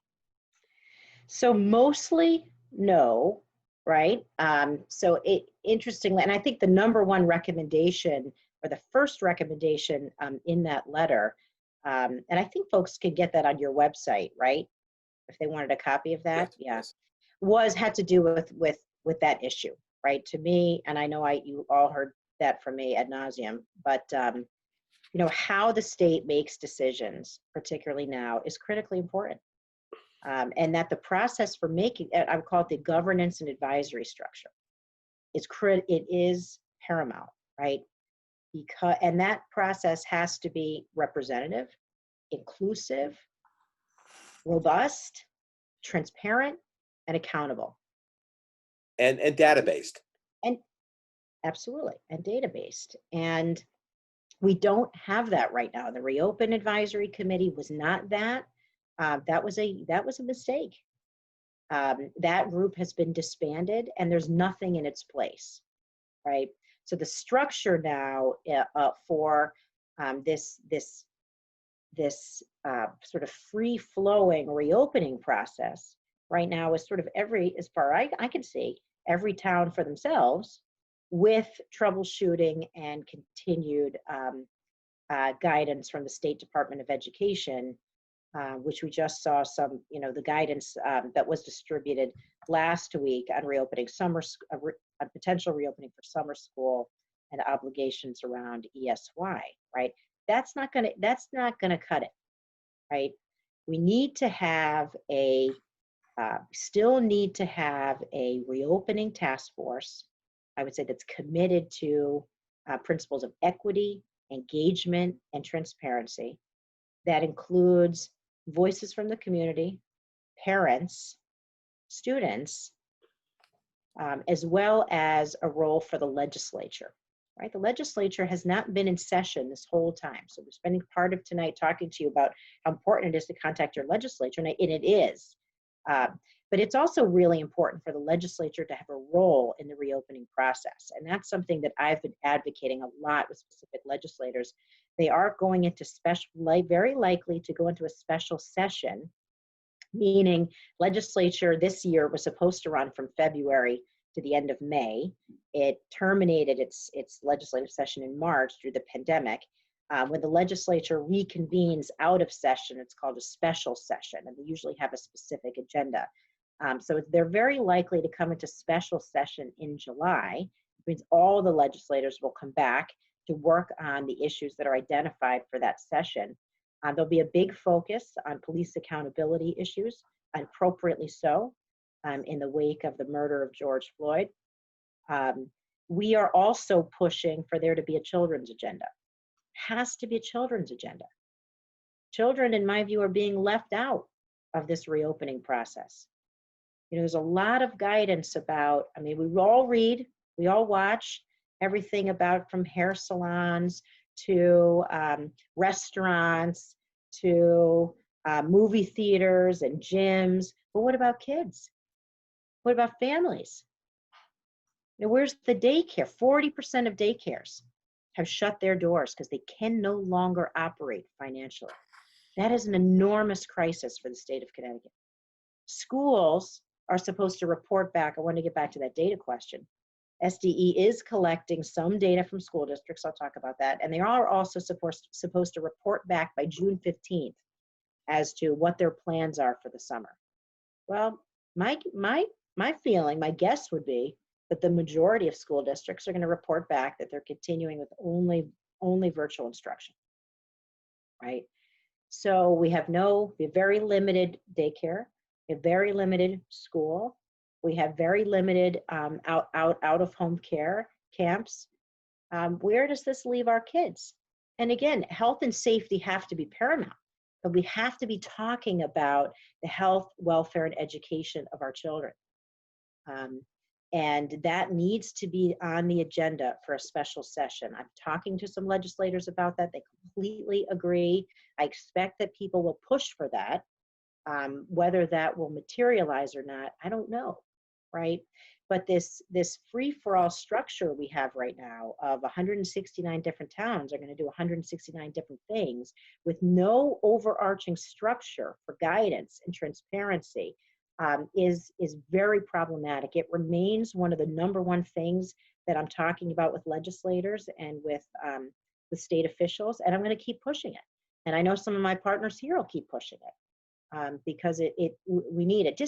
So mostly no, right? So interestingly, and I think the number one recommendation or the first recommendation in that letter, and I think folks can get that on your website, right? If they wanted a copy of that, Yes. had to do with that issue, right? To me, and I know you all heard that from me ad nauseum, but you know, how the state makes decisions, particularly now, is critically important. And that the process for making, I would call it the governance and advisory structure, it is paramount, right? And that process has to be representative, inclusive, robust, transparent, and accountable. And data-based. And absolutely, and data-based. And we don't have that right now. The Reopen Advisory Committee was not that. That was a mistake. That group has been disbanded, and there's nothing in its place, right? So the structure now for this sort of free-flowing reopening process right now is sort of as far I can see, every town for themselves, with troubleshooting and continued guidance from the State Department of Education, which we just saw some, you know, the guidance that was distributed last week on reopening on potential reopening for summer school and obligations around ESY, right? That's not gonna cut it, right? We need to have still need to have a reopening task force, I would say, that's committed to principles of equity, engagement, and transparency. That includes voices from the community, parents, students, as well as a role for the legislature, right? The legislature has not been in session this whole time. So we're spending part of tonight talking to you about how important it is to contact your legislature, and it is. But it's also really important for the legislature to have a role in the reopening process. And that's something that I've been advocating a lot with specific legislators. They are going into very likely to go into a special session, meaning legislature this year was supposed to run from February to the end of May. It terminated its legislative session in March through the pandemic. When the legislature reconvenes out of session, it's called a special session, and they usually have a specific agenda. So they're very likely to come into special session in July, which means all the legislators will come back to work on the issues that are identified for that session. There'll be a big focus on police accountability issues, appropriately so, in the wake of the murder of George Floyd. We are also pushing for there to be a children's agenda. Has to be a children's agenda. Children, in my view, are being left out of this reopening process. You know, there's a lot of guidance about, I mean, we all read, we all watch everything about from hair salons to restaurants to movie theaters and gyms. But what about kids? What about families? You know, where's the daycare? 40% of daycares have shut their doors because they can no longer operate financially. That is an enormous crisis for the state of Connecticut. Schools are supposed to report back. I want to get back to that data question. SDE is collecting some data from school districts. I'll talk about that. And they are also supposed to report back by June 15th as to what their plans are for the summer. Well, my feeling, my guess would be that the majority of school districts are going to report back that they're continuing with only virtual instruction, right? So we have very limited daycare, we have very limited school, we have very limited out of home care camps. Where does this leave our kids? And again, health and safety have to be paramount, but we have to be talking about the health, welfare, and education of our children. And that needs to be on the agenda for a special session. I'm talking to some legislators about that. They completely agree. I expect that people will push for that. Whether that will materialize or not, I don't know, right? But this free-for-all structure we have right now of 169 different towns are going to do 169 different things with no overarching structure for guidance and transparency is very problematic. It remains one of the #1 things that I'm talking about with legislators and with state officials, and I'm going to keep pushing it. And I know some of my partners here will keep pushing it because we need it.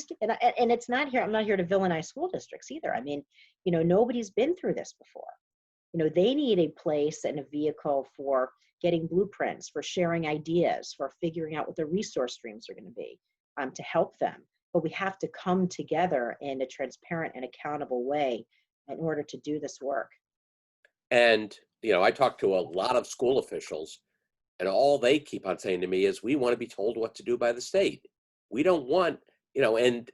And it's not here. I'm not here to villainize school districts either. I mean, nobody's been through this before. They need a place and a vehicle for getting blueprints, for sharing ideas, for figuring out what the resource streams are going to be to help them. But we have to come together in a transparent and accountable way in order to do this work. And, I talk to a lot of school officials, and all they keep on saying to me is, we want to be told what to do by the state. We don't want, and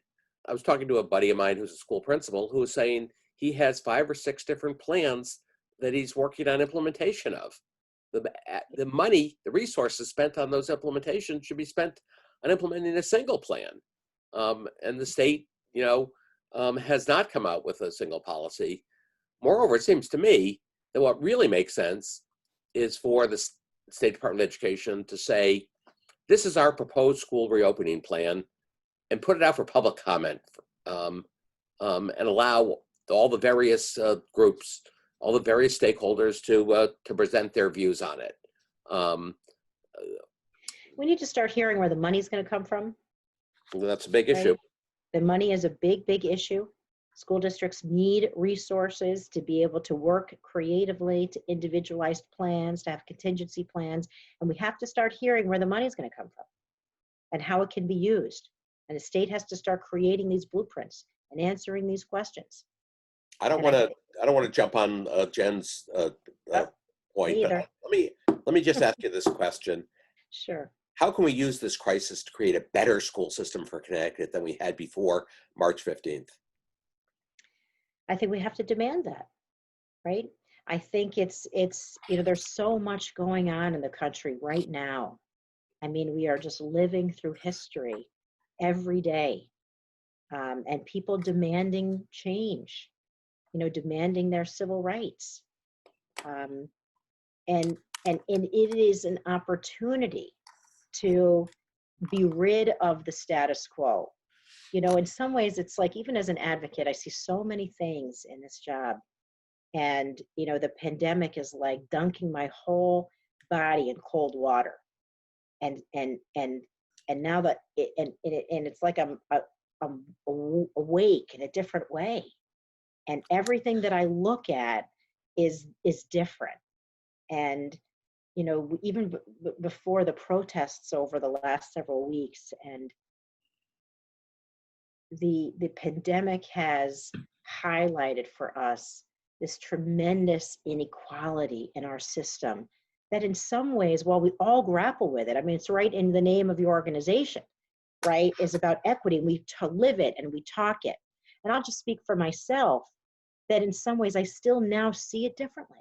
I was talking to a buddy of mine who's a school principal who was saying he has 5 or 6 different plans that he's working on implementation of. The money, the resources spent on those implementations should be spent on implementing a single plan. And the state, has not come out with a single policy. Moreover, it seems to me that what really makes sense is for the State Department of Education to say, this is our proposed school reopening plan, and put it out for public comment, and allow all the various groups, all the various stakeholders to present their views on it. We need to start hearing where the money's going to come from. That's a big issue. The money is a big issue. School districts need resources to be able to work creatively, to individualized plans, to have contingency plans. And we have to start hearing where the money is going to come from and how it can be used. And the state has to start creating these blueprints and answering these questions. I don't want to jump on Jen's point, but let me just ask you this question. Sure. How can we use this crisis to create a better school system for Connecticut than we had before March 15th? I think we have to demand that, right? I think it's there's so much going on in the country right now. I mean, we are just living through history every day, and people demanding change, demanding their civil rights, and it is an opportunity to be rid of the status quo. In some ways, it's like, even as an advocate, I see so many things in this job. And, the pandemic is like dunking my whole body in cold water. And now that, it's like I'm awake in a different way. And everything that I look at is different. And, even before the protests over the last several weeks, and the pandemic has highlighted for us this tremendous inequality in our system that in some ways, while we all grapple with it, I mean, it's right in the name of your organization, right, is about equity. We live it and we talk it. And I'll just speak for myself that in some ways I still now see it differently.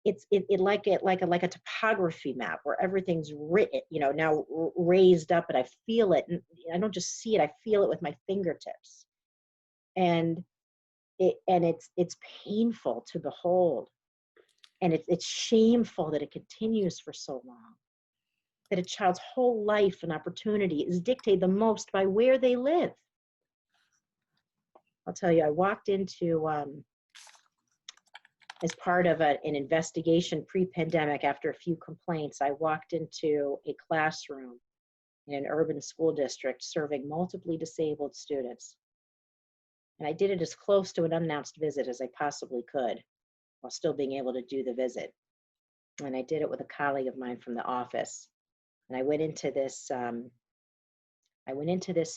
It's like a topography map where everything's written, now raised up, and I feel it. And I don't just see it, I feel it with my fingertips. And it's painful to behold. And it's shameful that it continues for so long, that a child's whole life and opportunity is dictated the most by where they live. I'll tell you, I walked into, as part of an investigation pre-pandemic, after a few complaints, I walked into a classroom in an urban school district serving multiply disabled students. And I did it as close to an unannounced visit as I possibly could, while still being able to do the visit. And I did it with a colleague of mine from the office. And I went into this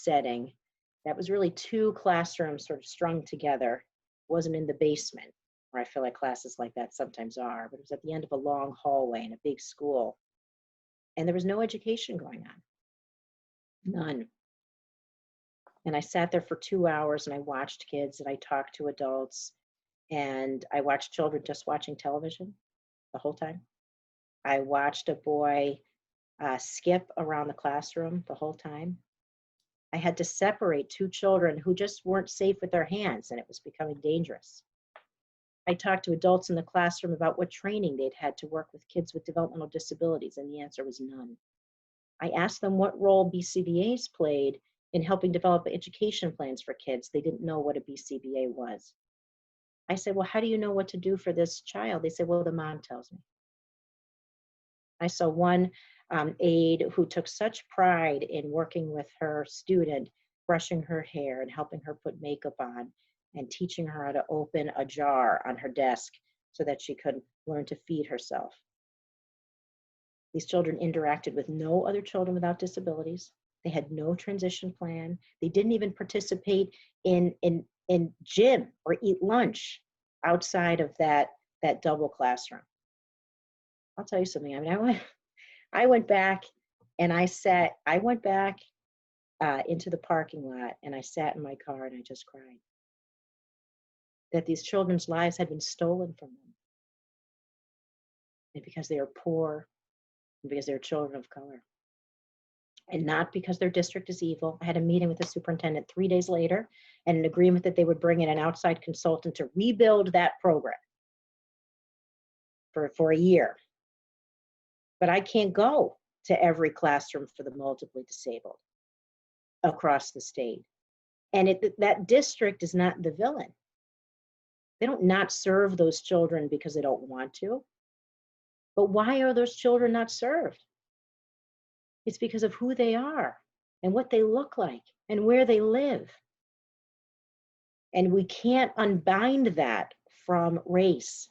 setting that was really two classrooms sort of strung together. It wasn't in the basement, where I feel like classes like that sometimes are, but it was at the end of a long hallway in a big school. And there was no education going on. None. And I sat there for 2 hours and I watched kids and I talked to adults and I watched children just watching television the whole time. I watched a boy skip around the classroom the whole time. I had to separate two children who just weren't safe with their hands, and it was becoming dangerous. I talked to adults in the classroom about what training they'd had to work with kids with developmental disabilities, and the answer was none. I asked them what role BCBAs played in helping develop education plans for kids. They didn't know what a BCBA was. I said, well, how do you know what to do for this child? They said, well, the mom tells me. I saw one aide who took such pride in working with her student, brushing her hair and helping her put makeup on and teaching her how to open a jar on her desk so that she could learn to feed herself. These children interacted with no other children without disabilities. They had no transition plan. They didn't even participate in gym or eat lunch outside of that double classroom. I'll tell you something. I mean, I went back and I went back into the parking lot and I sat in my car and I just cried that these children's lives had been stolen from them. And because they are poor, and because they're children of color. And not because their district is evil. I had a meeting with the superintendent 3 days later and an agreement that they would bring in an outside consultant to rebuild that program for a year. But I can't go to every classroom for the multiply disabled across the state. And that district is not the villain. They don't not serve those children because they don't want to. But why are those children not served? It's because of who they are and what they look like and where they live. And we can't unbind that from race.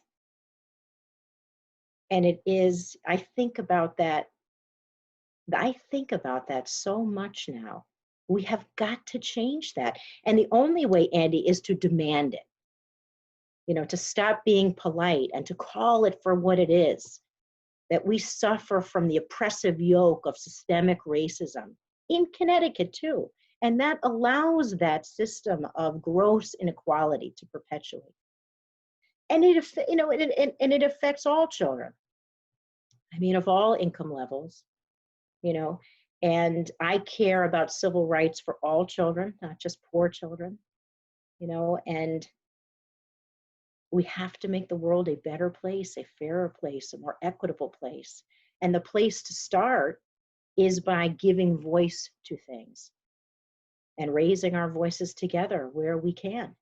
And it is, I think about that so much now. We have got to change that. And the only way, Andy, is to demand it. You know, to stop being polite and to call it for what it is. That we suffer from the oppressive yoke of systemic racism in Connecticut too. And that allows that system of gross inequality to perpetuate. And it affects all children. I mean, of all income levels, you know, and I care about civil rights for all children, not just poor children, you know, and we have to make the world a better place, a fairer place, a more equitable place. And the place to start is by giving voice to things and raising our voices together where we can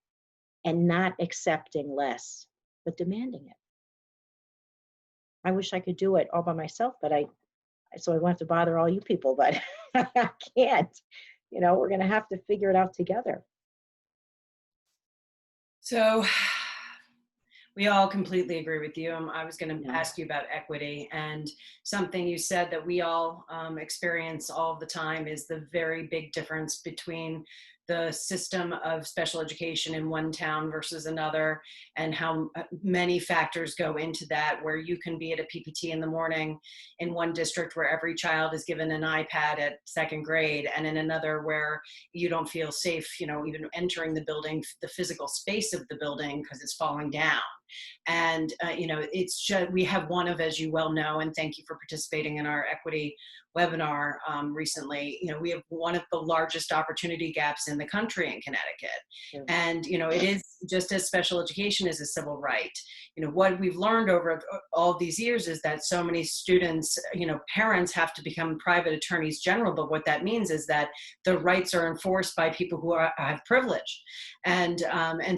and not accepting less, but demanding it. I wish I could do it all by myself, but so I won't have to bother all you people, but I can't. You know, we're going to have to figure it out together. So we all completely agree with you. I was going to ask you about equity, and something you said that we all experience all the time is the very big difference between the system of special education in one town versus another, and how many factors go into that, where you can be at a PPT in the morning in one district where every child is given an iPad at second grade, and in another where you don't feel safe, you know, even entering the building, the physical space of the building, because it's falling down. And, it's just, we have one of, as you well know, and thank you for participating in our equity webinar recently, we have one of the largest opportunity gaps in the country in Connecticut. Yeah. And, it is just as special education is a civil right. What we've learned over all these years is that so many students, parents have to become private attorneys general, but what that means is that the rights are enforced by people who have privilege. And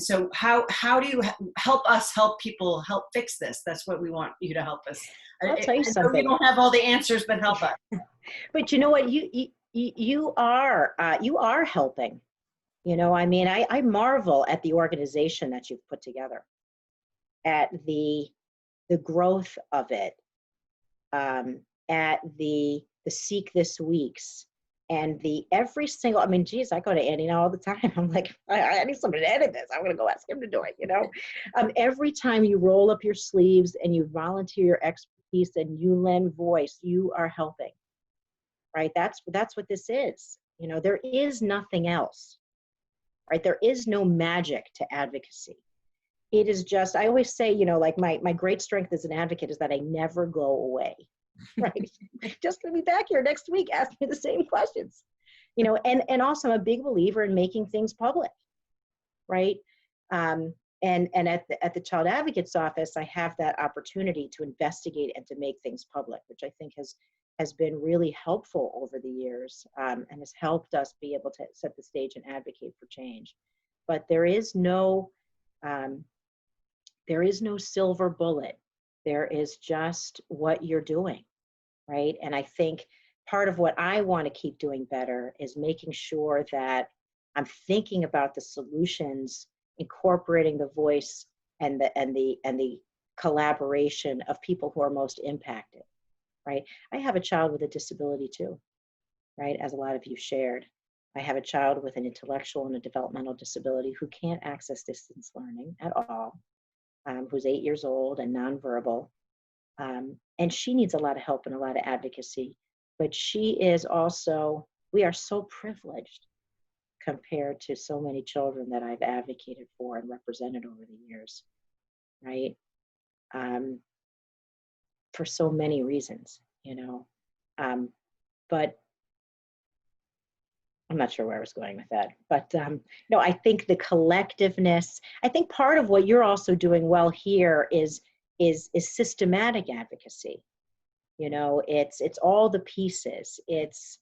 so how do you help us help people help fix this? That's what we want you to help us. I'll tell you I know something. we don't have all the answers, but help us. But you know what? You are helping. I marvel at the organization that you've put together, at the growth of it, at the Seek This Weeks, and every single. I mean, geez, I go to Andy now all the time. I'm like, I need somebody to edit this. I'm gonna go ask him to do it. Every time you roll up your sleeves and you volunteer your expertise and you lend voice, you are helping. Right? That's what this is. There is nothing else. Right? There is no magic to advocacy. It is just, I always say, like my great strength as an advocate is that I never go away. Right? Just gonna be back here next week asking me the same questions. And also I'm a big believer in making things public. Right? And at the Child Advocate's Office, I have that opportunity to investigate and to make things public, which I think has been really helpful over the years, and has helped us be able to set the stage and advocate for change. But there is no silver bullet. There is just what you're doing, right? And I think part of what I want to keep doing better is making sure that I'm thinking about the solutions, incorporating the voice and the collaboration of people who are most impacted. Right? I have a child with a disability too, right? As a lot of you shared. I have a child with an intellectual and a developmental disability who can't access distance learning at all, who's 8 years old and nonverbal. And she needs a lot of help and a lot of advocacy, but she is also, we are so privileged compared to so many children that I've advocated for and represented over the years, right? For so many reasons, but I'm not sure where I was going with that. But I think the collectiveness. I think part of what you're also doing well here is systematic advocacy. It's all the pieces. It's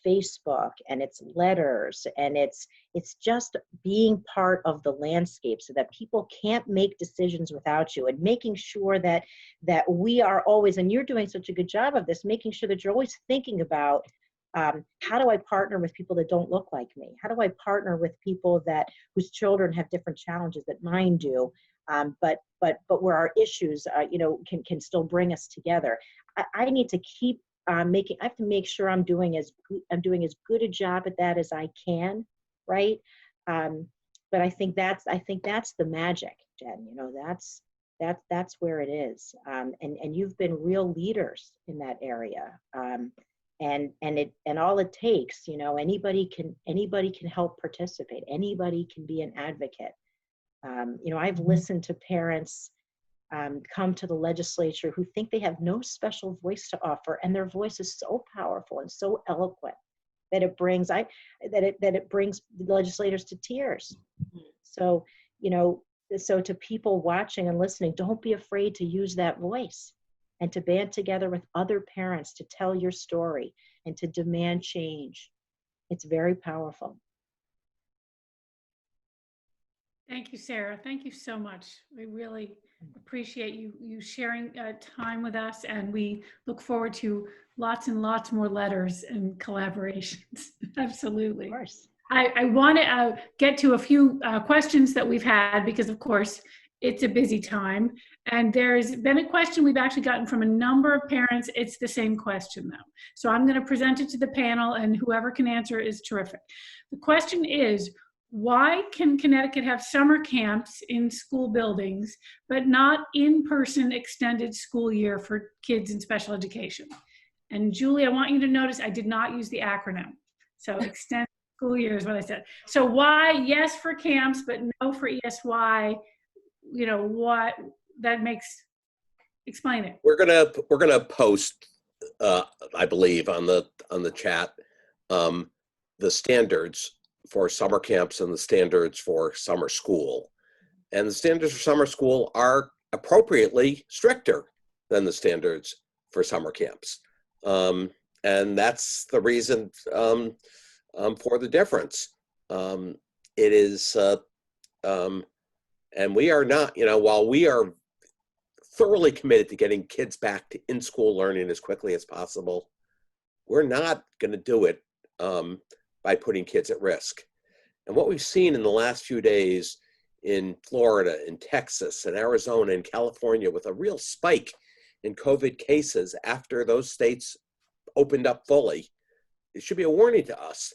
Facebook, and it's letters, and it's just being part of the landscape so that people can't make decisions without you, and making sure that we are always, and you're doing such a good job of this, making sure that you're always thinking about how do I partner with people that don't look like me? How do I partner with people whose children have different challenges that mine do, but where our issues can still bring us together? I need to keep I have to make sure I'm doing as good a job at that as I can, right? But I think that's the magic, Jen. That's where it is. And you've been real leaders in that area. And all it takes, anybody can help participate. Anybody can be an advocate. I've listened to parents come to the legislature who think they have no special voice to offer, and their voice is so powerful and so eloquent that it brings the legislators to tears. So so to people watching and listening, don't be afraid to use that voice and to band together with other parents to tell your story and to demand change. It's very powerful. Thank you, Sarah. Thank you so much. We really appreciate you sharing time with us, and we look forward to lots and lots more letters and collaborations. Absolutely. Of course. I want to get to a few questions that we've had, because of course it's a busy time, and there's been a question we've actually gotten from a number of parents. It's the same question though. So I'm going to present it to the panel, and whoever can answer is terrific. The question is, why can Connecticut have summer camps in school buildings, but not in-person extended school year for kids in special education? And Julie, I want you to notice I did not use the acronym. So extended school year is what I said. So why yes for camps, but no for ESY, you know, what that makes, explain it. We're gonna post, I believe, on the chat, the standards for summer camps and the standards for summer school. And the standards for summer school are appropriately stricter than the standards for summer camps. And that's the reason for the difference. It is, and we are not, you know, while we are thoroughly committed to getting kids back to in-school learning as quickly as possible, we're not going to do it by putting kids at risk. And what we've seen in the last few days in Florida, in Texas, and Arizona, and California, with a real spike in COVID cases after those states opened up fully, it should be a warning to us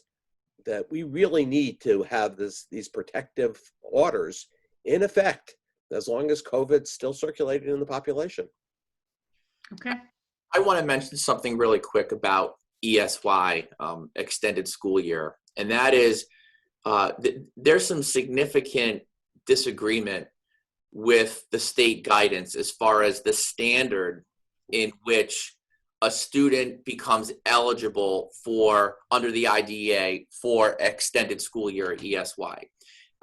that we really need to have these protective orders in effect as long as COVID's still circulating in the population. Okay. I want to mention something really quick about ESY, extended school year, and that is there's some significant disagreement with the state guidance as far as the standard in which a student becomes eligible for, under the IDEA, for extended school year at ESY.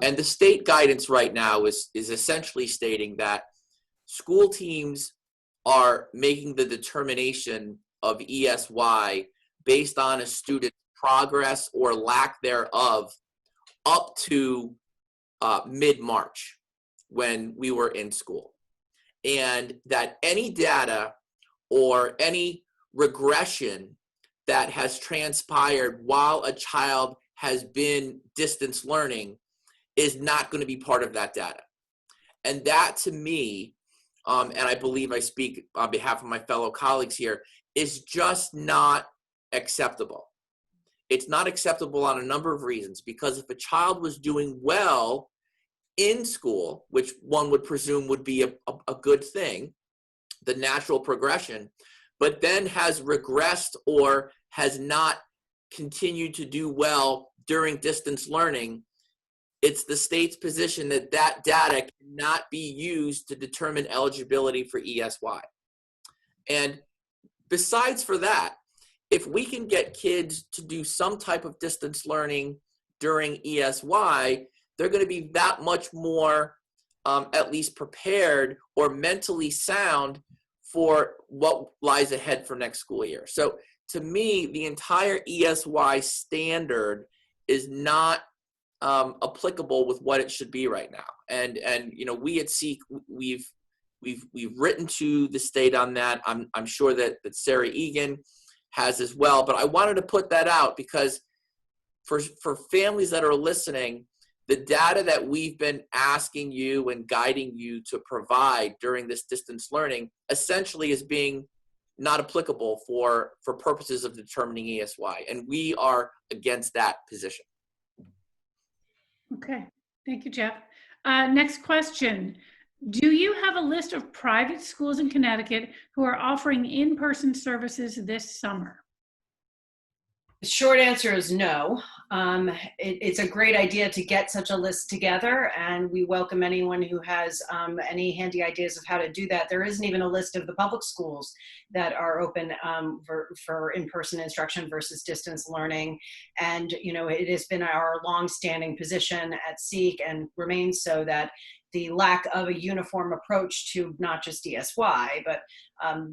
And the state guidance right now is essentially stating that school teams are making the determination of ESY based on a student's progress or lack thereof up to mid-March when we were in school. And that any data or any regression that has transpired while a child has been distance learning is not going to be part of that data. And that, to me, and I believe I speak on behalf of my fellow colleagues here, is just not acceptable. It's not acceptable on a number of reasons, because if a child was doing well in school, which one would presume would be a good thing, the natural progression, but then has regressed or has not continued to do well during distance learning, it's the state's position that that data cannot be used to determine eligibility for ESY. And besides for that, if we can get kids to do some type of distance learning during ESY, they're going to be that much more at least prepared or mentally sound for what lies ahead for next school year. So to me, the entire ESY standard is not applicable with what it should be right now. And you know, we at SEEK, we've written to the state on that. I'm sure that Sarah Eagan has as well, but I wanted to put that out because for families that are listening, the data that we've been asking you and guiding you to provide during this distance learning essentially is being not applicable for purposes of determining ESY, and we are against that position. Okay, thank you, Jeff. Next question. Do you have a list of private schools in Connecticut who are offering in-person services this summer? The short answer is no. It's a great idea to get such a list together, and we welcome anyone who has any handy ideas of how to do that. There isn't even a list of the public schools that are open for in-person instruction versus distance learning. And, you know, it has been our long-standing position at SEEK, and remains so, that the lack of a uniform approach to not just ESY, but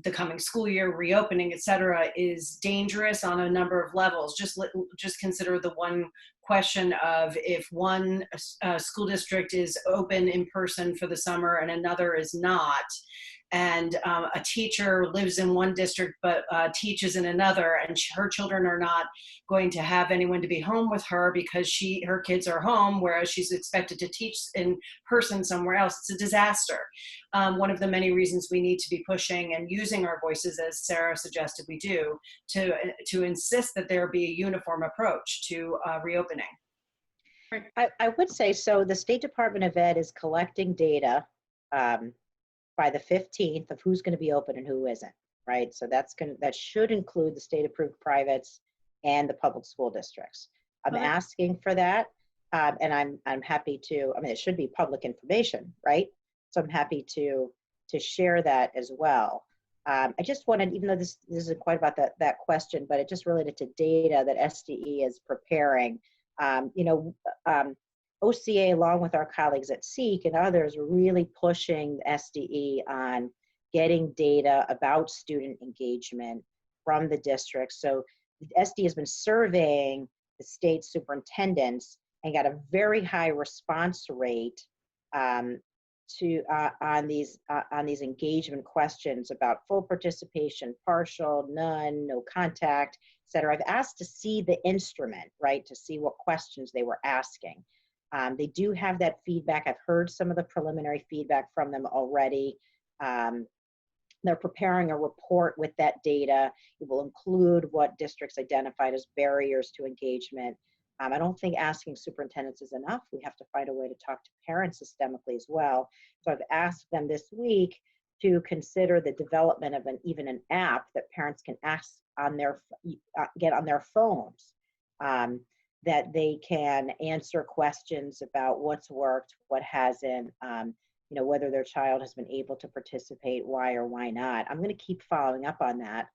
the coming school year, reopening, et cetera, is dangerous on a number of levels. Just consider the one question of if one school district is open in person for the summer and another is not, and a teacher lives in one district but teaches in another, and her children are not going to have anyone to be home with her because her kids are home, whereas she's expected to teach in person somewhere else. It's a disaster. One of the many reasons we need to be pushing and using our voices, as Sarah suggested we do, to insist that there be a uniform approach to reopening. I would say so. The State Department of Ed is collecting data by the 15th of who's going to be open and who isn't, right? So that should include the state-approved privates and the public school districts. I'm asking for that, and I'm happy to. I mean, it should be public information, right? So I'm happy to share that as well. I just wanted, even though this isn't quite about that question, but it just related to data that SDE is preparing. OCA, along with our colleagues at SEEK and others, are really pushing SDE on getting data about student engagement from the district. So the SDE has been surveying the state superintendents and got a very high response rate on these engagement questions about full participation, partial, none, no contact, et cetera. I've asked to see the instrument, right, to see what questions they were asking. They do have that feedback. I've heard some of the preliminary feedback from them already. They're preparing a report with that data. It will include what districts identified as barriers to engagement. I don't think asking superintendents is enough. We have to find a way to talk to parents systemically as well. So I've asked them this week to consider the development of even an app that parents can ask on get on their phones, that they can answer questions about what's worked, what hasn't, whether their child has been able to participate, why or why not. I'm going to keep following up on that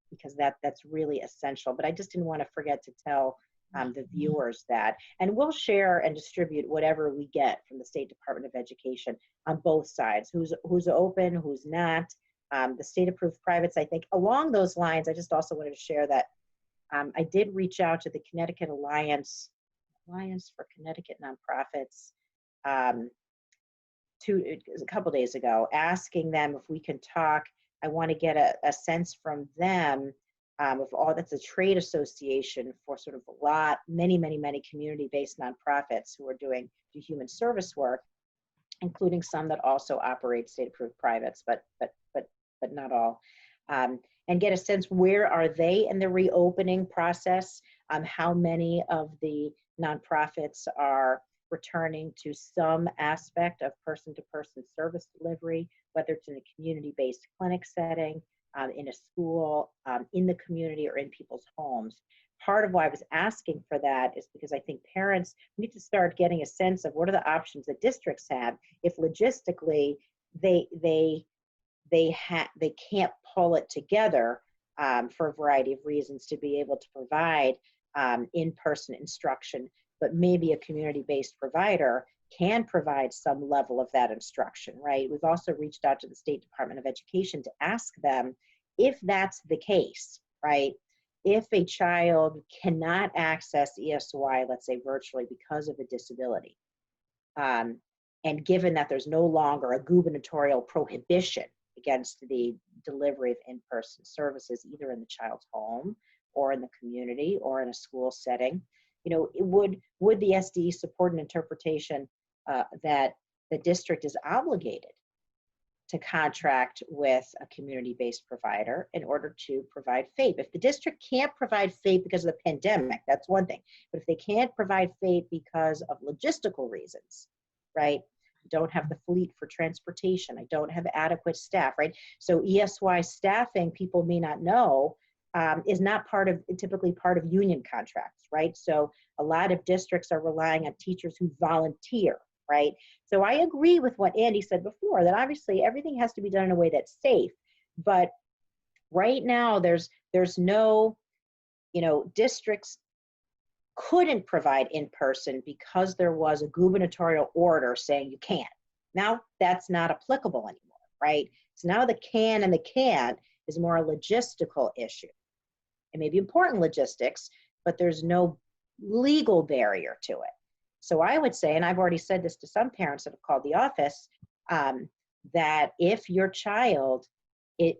because that's really essential. But I just didn't want to forget to tell the viewers that. And we'll share and distribute whatever we get from the State Department of Education on both sides, who's open, who's not. The state-approved privates, I think. Along those lines, I just also wanted to share that I did reach out to the Connecticut Alliance for Connecticut Nonprofits a couple days ago, asking them if we can talk. I want to get a sense from them of all, that's a trade association for sort of many community-based nonprofits who are doing human service work, including some that also operate state-approved privates, but not all. And get a sense, where are they in the reopening process? How many of the nonprofits are returning to some aspect of person-to-person service delivery, whether it's in a community-based clinic setting, in a school, in the community, or in people's homes. Part of why I was asking for that is because I think parents need to start getting a sense of what are the options that districts have if logistically they can't pull it together for a variety of reasons to be able to provide in-person instruction, but maybe a community-based provider can provide some level of that instruction, right? We've also reached out to the State Department of Education to ask them if that's the case, right? If a child cannot access ESY, let's say virtually because of a disability, and given that there's no longer a gubernatorial prohibition against the delivery of in-person services, either in the child's home or in the community or in a school setting, would the SDE support an interpretation that the district is obligated to contract with a community-based provider in order to provide FAPE? If the district can't provide FAPE because of the pandemic, that's one thing. But if they can't provide FAPE because of logistical reasons, right? I don't have the fleet for transportation. I don't have adequate staff, right? So ESY staffing, people may not know, is not typically part of union contracts, right? So a lot of districts are relying on teachers who volunteer, right? So I agree with what Andy said before, that obviously everything has to be done in a way that's safe. But right now there's no, districts couldn't provide in person because there was a gubernatorial order saying you can't. Now that's not applicable anymore, right? So now the can and the can't is more a logistical issue. It may be important logistics, but there's no legal barrier to it. So I would say, and I've already said this to some parents that have called the office, that if your child it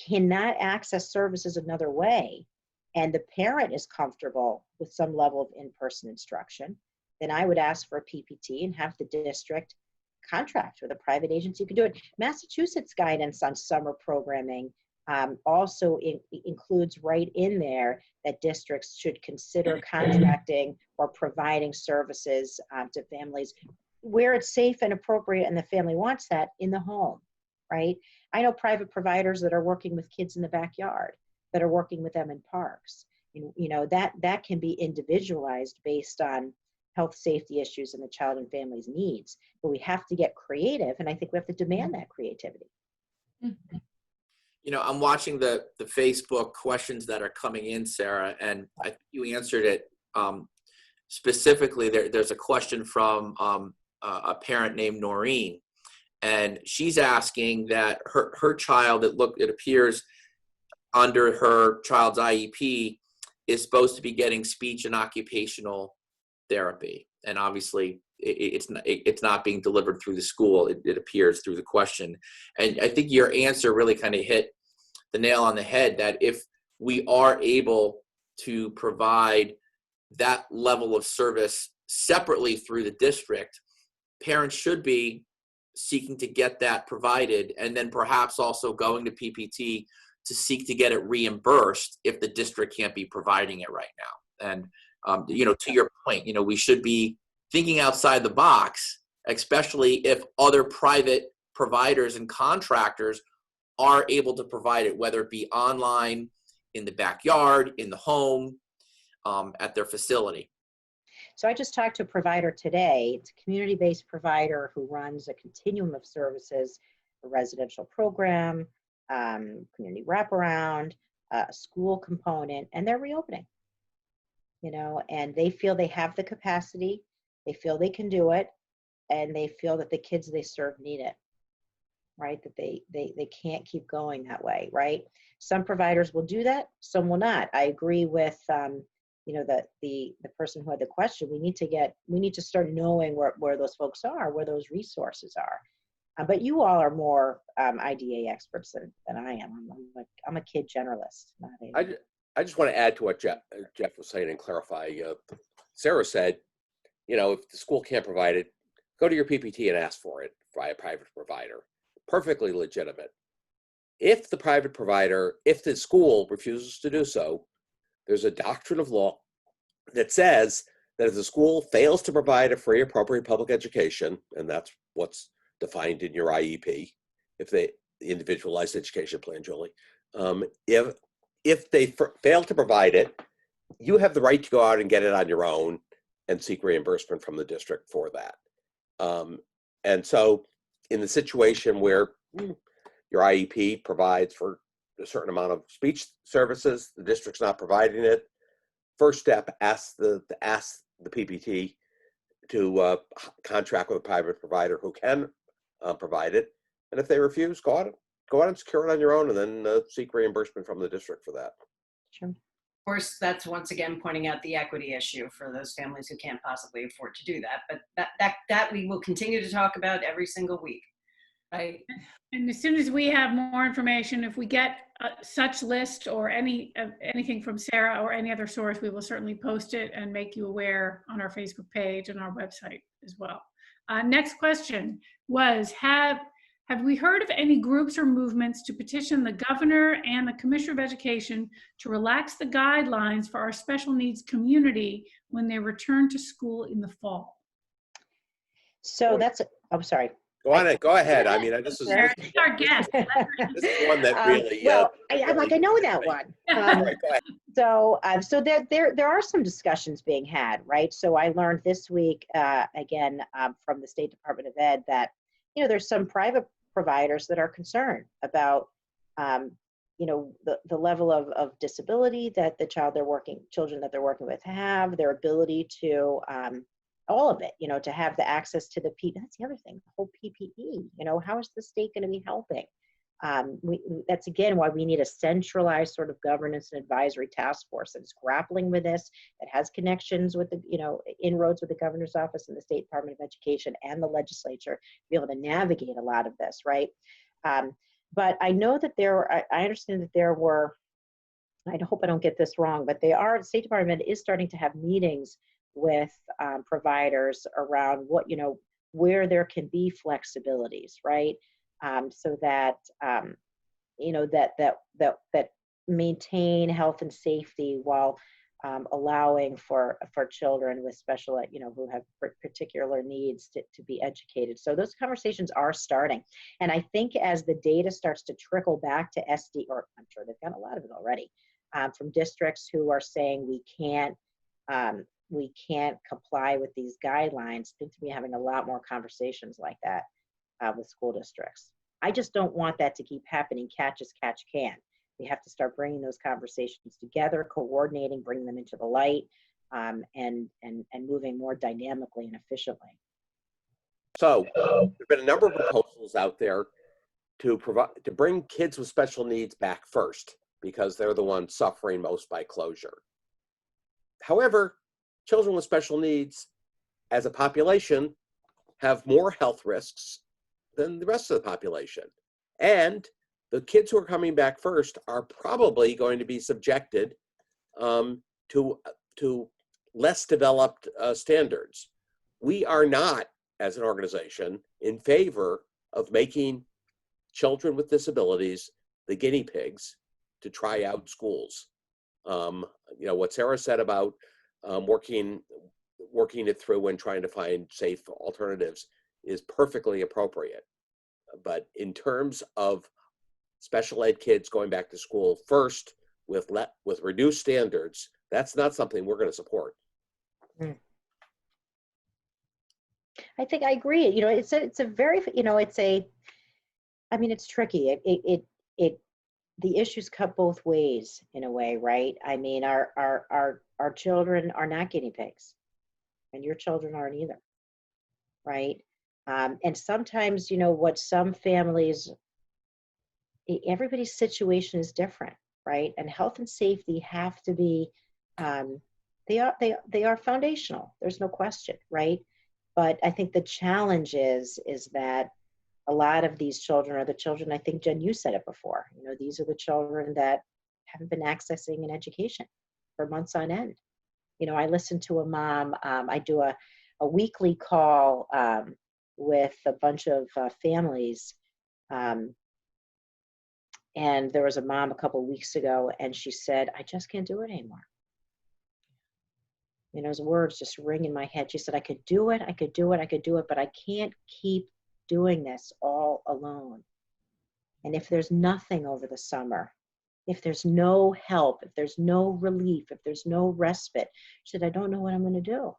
cannot access services another way, and the parent is comfortable with some level of in-person instruction, then I would ask for a PPT and have the district contract with a private agency who can do it. Massachusetts guidance on summer programming also includes right in there that districts should consider contracting or providing services to families where it's safe and appropriate and the family wants that in the home, right? I know private providers that are working with kids in the backyard, that are working with them in parks. That can be individualized based on health safety issues and the child and family's needs. But we have to get creative, and I think we have to demand that creativity. You know, I'm watching the Facebook questions that are coming in, Sarah, and I think you answered it specifically. There's a question from a parent named Noreen, and she's asking that her child, it appears under her child's IEP, is supposed to be getting speech and occupational therapy, and obviously it's not being delivered through the school. It appears through the question, and I think your answer really kind of hit the nail on the head, that if we are able to provide that level of service separately through the district, parents should be seeking to get that provided, and then perhaps also going to PPT to seek to get it reimbursed if the district can't be providing it right now. And you know, to your point, you know, we should be thinking outside the box, especially if other private providers and contractors are able to provide it, whether it be online, in the backyard, in the home, at their facility. So I just talked to a provider today. It's a community-based provider who runs a continuum of services, a residential program, community wraparound, a school component, and they're reopening. You know, and they feel they have the capacity, they feel they can do it, and they feel that the kids they serve need it. Right, that they can't keep going that way, right? Some providers will do that, some will not. I agree with you know, the person who had the question. We need to start knowing where those folks are, where those resources are. But you all are more IDA experts than I am. I'm a kid generalist. Not I just want to add to what Jeff was saying and clarify. Sarah said, you know, if the school can't provide it, go to your PPT and ask for it by a private provider. Perfectly legitimate. If the school refuses to do so, there's a doctrine of law that says that if the school fails to provide a free, appropriate public education, and that's what's defined in your IEP, the individualized education plan, Julie, if they fail to provide it, you have the right to go out and get it on your own and seek reimbursement from the district for that. And so in the situation where your IEP provides for a certain amount of speech services, the district's not providing it, first step, ask the PPT to contract with a private provider who can provide it. And if they refuse, go out and secure it on your own, and then seek reimbursement from the district for that. sure. Of course, that's once again pointing out the equity issue for those families who can't possibly afford to do that. But that we will continue to talk about every single week. Right. And as soon as we have more information, if we get such list or anything from Sarah or any other source, we will certainly post it and make you aware on our Facebook page and our website as well. Next question was, have we heard of any groups or movements to petition the governor and the Commissioner of Education to relax the guidelines for our special needs community when they return to school in the fall? So I'm sorry. Go ahead. I mean, this is Sarah, our guest. this is one that really. Well, I'm like, I know that one. All right, go ahead. So there are some discussions being had, right? So I learned this week, again, from the State Department of Ed, that, you know, there's some private providers that are concerned about, you know, the level of disability that the children that they're working with have, their ability to, all of it, you know, to have the access to the that's the other thing, the whole PPE, you know, how is the state going to be helping? That's again why we need a centralized sort of governance and advisory task force that is grappling with this, that has connections with the, you know, inroads with the governor's office and the State Department of Education and the legislature to be able to navigate a lot of this, right? But I know that I understand that there were, I hope I don't get this wrong, but the State Department is starting to have meetings with providers around what, you know, where there can be flexibilities, right? So that, you know, that maintain health and safety while allowing for children with special, you know, who have particular needs to be educated. So those conversations are starting. And I think as the data starts to trickle back to SD, or I'm sure they've got a lot of it already, from districts who are saying we can't we can't comply with these guidelines, I think to be having a lot more conversations like that with school districts. I just don't want that to keep happening. Catch as catch can. We have to start bringing those conversations together, coordinating, bringing them into the light, and moving more dynamically and efficiently. So there've been a number of proposals out there to bring kids with special needs back first, because they're the ones suffering most by closure. However, children with special needs as a population have more health risks than the rest of the population. And the kids who are coming back first are probably going to be subjected to less developed standards. We are not, as an organization, in favor of making children with disabilities the guinea pigs to try out schools. What Sarah said about working it through and trying to find safe alternatives is perfectly appropriate. But in terms of special ed kids going back to school first with reduced standards, that's not something we're going to support. I think I agree. It's a very, it's tricky. The issues cut both ways in a way, right? I mean, our children are not guinea pigs, and your children aren't either, right? And sometimes, what some families, everybody's situation is different, right? And health and safety have to be, they are foundational. There's no question, right? But I think the challenge is that a lot of these children are the children, I think, Jen, you said it before, these are the children that haven't been accessing an education for months on end. I listened to a mom, I do a weekly call with a bunch of families. And there was a mom a couple of weeks ago, and she said, I just can't do it anymore. Those words just ring in my head. She said, I could do it, but I can't keep doing this all alone. And if there's nothing over the summer, if there's no help, if there's no relief, if there's no respite, she said, I don't know what I'm going to do.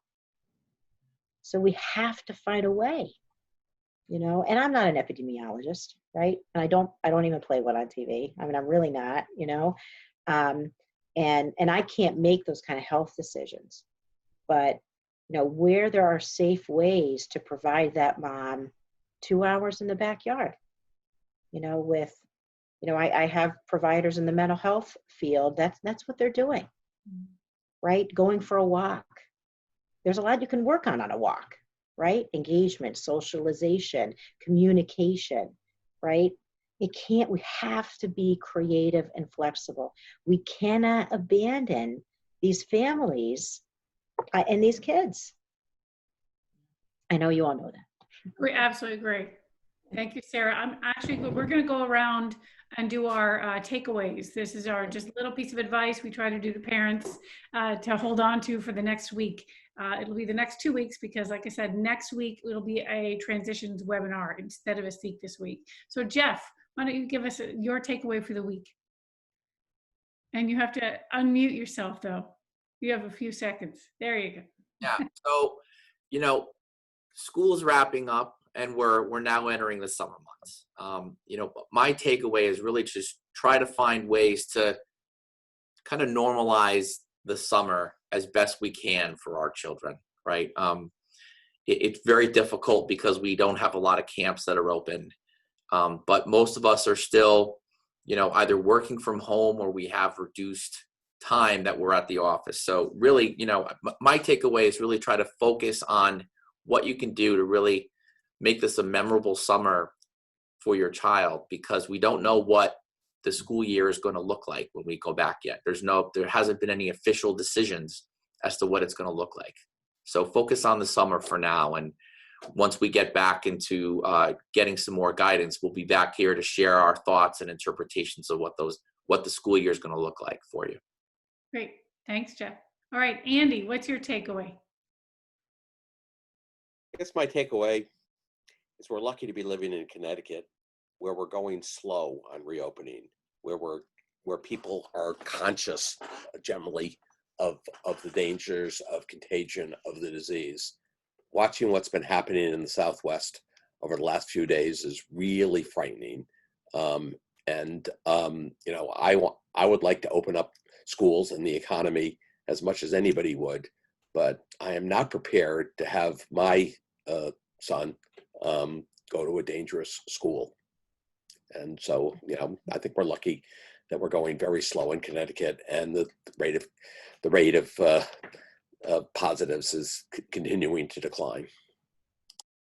So we have to find a way, and I'm not an epidemiologist, right? And I don't even play one on TV. I mean, I'm really not, and I can't make those kind of health decisions. But, where there are safe ways to provide that mom 2 hours in the backyard, I have providers in the mental health field. That's what they're doing, right? Going for a walk. There's a lot you can work on a walk, right? Engagement, socialization, communication, right? We have to be creative and flexible. We cannot abandon these families and these kids. I know you all know that. We absolutely agree. Thank you, Sarah. We're going to go around and do our takeaways. This is our just little piece of advice we try to do to parents to hold on to for the next week. It'll be the next 2 weeks because, like I said, next week it'll be a transitions webinar instead of a Seek This Week. So Jeff, why don't you give us your takeaway for the week? And you have to unmute yourself though. You have a few seconds. There you go. Yeah. So, school's wrapping up and we're now entering the summer months. My takeaway is really just try to find ways to kind of normalize the summer as best we can for our children, right? It's very difficult because we don't have a lot of camps that are open. But most of us are still, either working from home or we have reduced time that we're at the office. So really, my takeaway is really try to focus on what you can do to really make this a memorable summer for your child, because we don't know what the school year is going to look like when we go back yet. There hasn't been any official decisions as to what it's going to look like. So focus on the summer for now. And once we get back into getting some more guidance, we'll be back here to share our thoughts and interpretations of what the school year is going to look like for you. Great. Thanks, Jeff. All right, Andy, what's your takeaway? I guess my takeaway is we're lucky to be living in Connecticut, where we're going slow on reopening, where people are conscious generally of the dangers of contagion of the disease. Watching what's been happening in the Southwest over the last few days is really frightening. You know, I would like to open up schools and the economy as much as anybody would, but I am not prepared to have my son go to a dangerous school. And so, you know, I think we're lucky that we're going very slow in Connecticut, and the rate of positives is continuing to decline.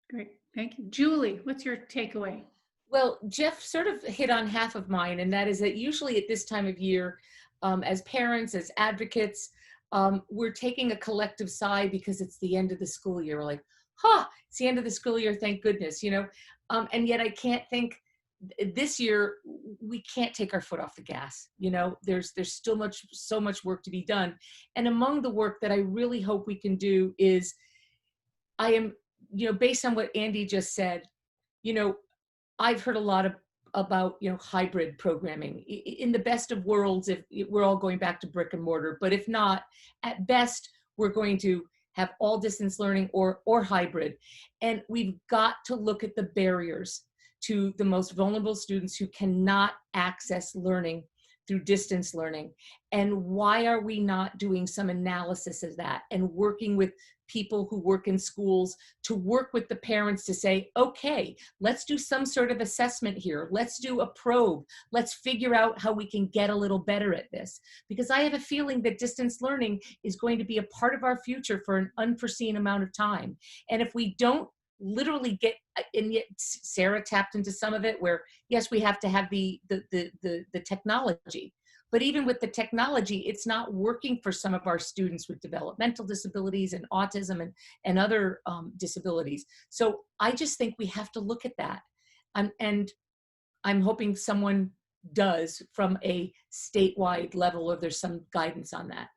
Great, thank you. Julie, what's your takeaway? Well, Jeff sort of hit on half of mine, and that is that usually at this time of year, as parents, as advocates, we're taking a collective sigh because it's the end of the school year. We're like, it's the end of the school year, thank goodness, you know? And yet I can't think, this year, we can't take our foot off the gas. You know, there's still so much work to be done. And among the work that I really hope we can do is, I am, you know, based on what Andy just said, you know, I've heard a lot about, you know, hybrid programming. In the best of worlds, if we're all going back to brick and mortar, but if not, at best, we're going to have all distance learning or hybrid. And we've got to look at the barriers to the most vulnerable students who cannot access learning through distance learning. And why are we not doing some analysis of that and working with people who work in schools to work with the parents to say, okay, let's do some sort of assessment here. Let's do a probe. Let's figure out how we can get a little better at this. Because I have a feeling that distance learning is going to be a part of our future for an unforeseen amount of time. And if we don't literally get, and yet Sarah tapped into some of it where, yes, we have to have the technology, but even with the technology, it's not working for some of our students with developmental disabilities and autism and other disabilities. So I just think we have to look at that. And I'm hoping someone does from a statewide level, or there's some guidance on that.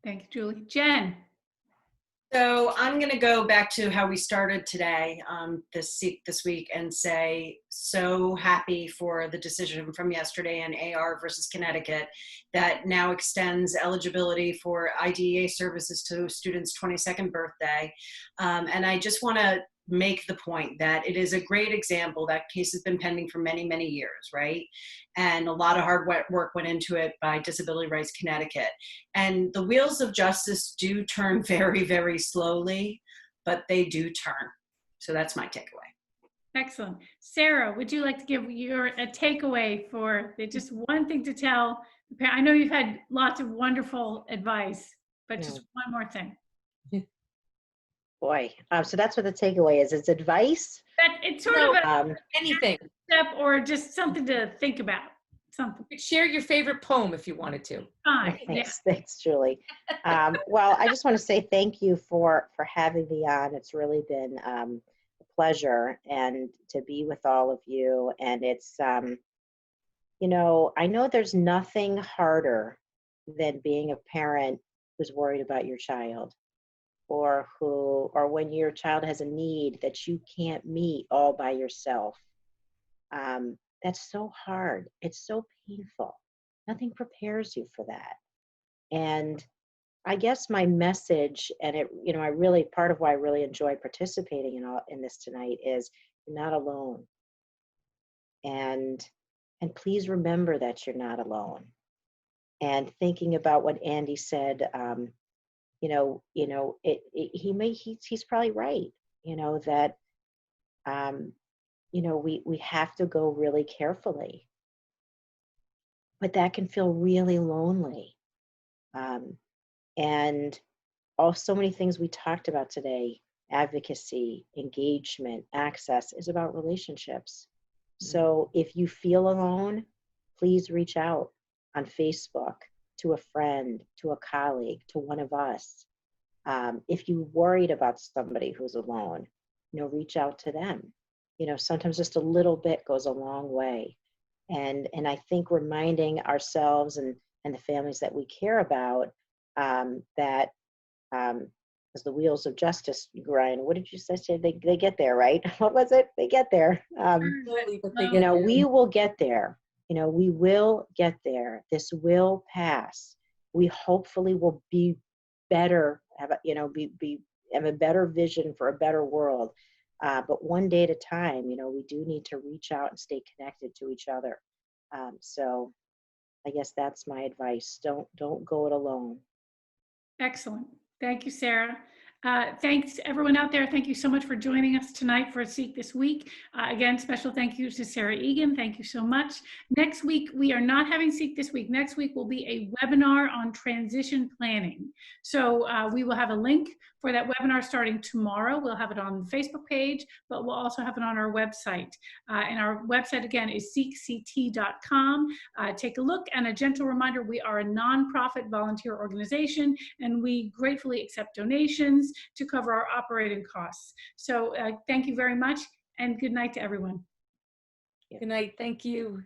Thank you, Julie. Jen. So I'm going to go back to how we started today, this week, and say so happy for the decision from yesterday in AR versus Connecticut that now extends eligibility for IDEA services to students' 22nd birthday. And I just want to make the point that it is a great example. That case has been pending for many, many years, right? And a lot of hard work went into it by Disability Rights Connecticut. And the wheels of justice do turn very, very slowly, but they do turn. So that's my takeaway. Excellent. Sarah, would you like to give a takeaway for just one thing to tell the parent? I know you've had lots of wonderful advice, but just one more thing. Boy, so that's what the takeaway is. It's advice. That it's sort of anything step or just something to think about. Something. Share your favorite poem if you wanted to. Fine. Thanks, Julie. Well, I just want to say thank you for having me on. It's really been a pleasure and to be with all of you. And it's, you know, I know there's nothing harder than being a parent who's worried about your child, or when your child has a need that you can't meet all by yourself. That's so hard. It's so painful. Nothing prepares you for that. And I guess my message, and it, you know, part of why I really enjoy participating in this tonight is you're not alone. And please remember that you're not alone. And thinking about what Andy said, he's probably right, you know, that, we have to go really carefully, but that can feel really lonely. And so many things we talked about today, advocacy, engagement, access, is about relationships. So if you feel alone, please reach out on Facebook to a friend, to a colleague, to one of us. If you're worried about somebody who's alone, reach out to them. Sometimes just a little bit goes a long way. And I think reminding ourselves and the families that we care about that as the wheels of justice grind, what did you say? They get there, right? What was it? They get there. We will get there. We will get there. This will pass. we hopefully will be better, have a, have a better vision for a better world. But one day at a time, we do need to reach out and stay connected to each other. So I guess that's my advice. Don't go it alone. Excellent. Thank you, Sarah. Thanks everyone out there. Thank you so much for joining us tonight for Seek This Week. Again, special thank you to Sarah Eagan. Thank you so much. Next week, we are not having Seek This Week. Next week will be a webinar on transition planning. So we will have a link for that webinar starting tomorrow. We'll have it on the Facebook page, but we'll also have it on our website. And our website again is seekct.com. Take a look, and a gentle reminder, we are a nonprofit volunteer organization, and we gratefully accept donations to cover our operating costs. So thank you very much, and good night to everyone. Good night. Thank you.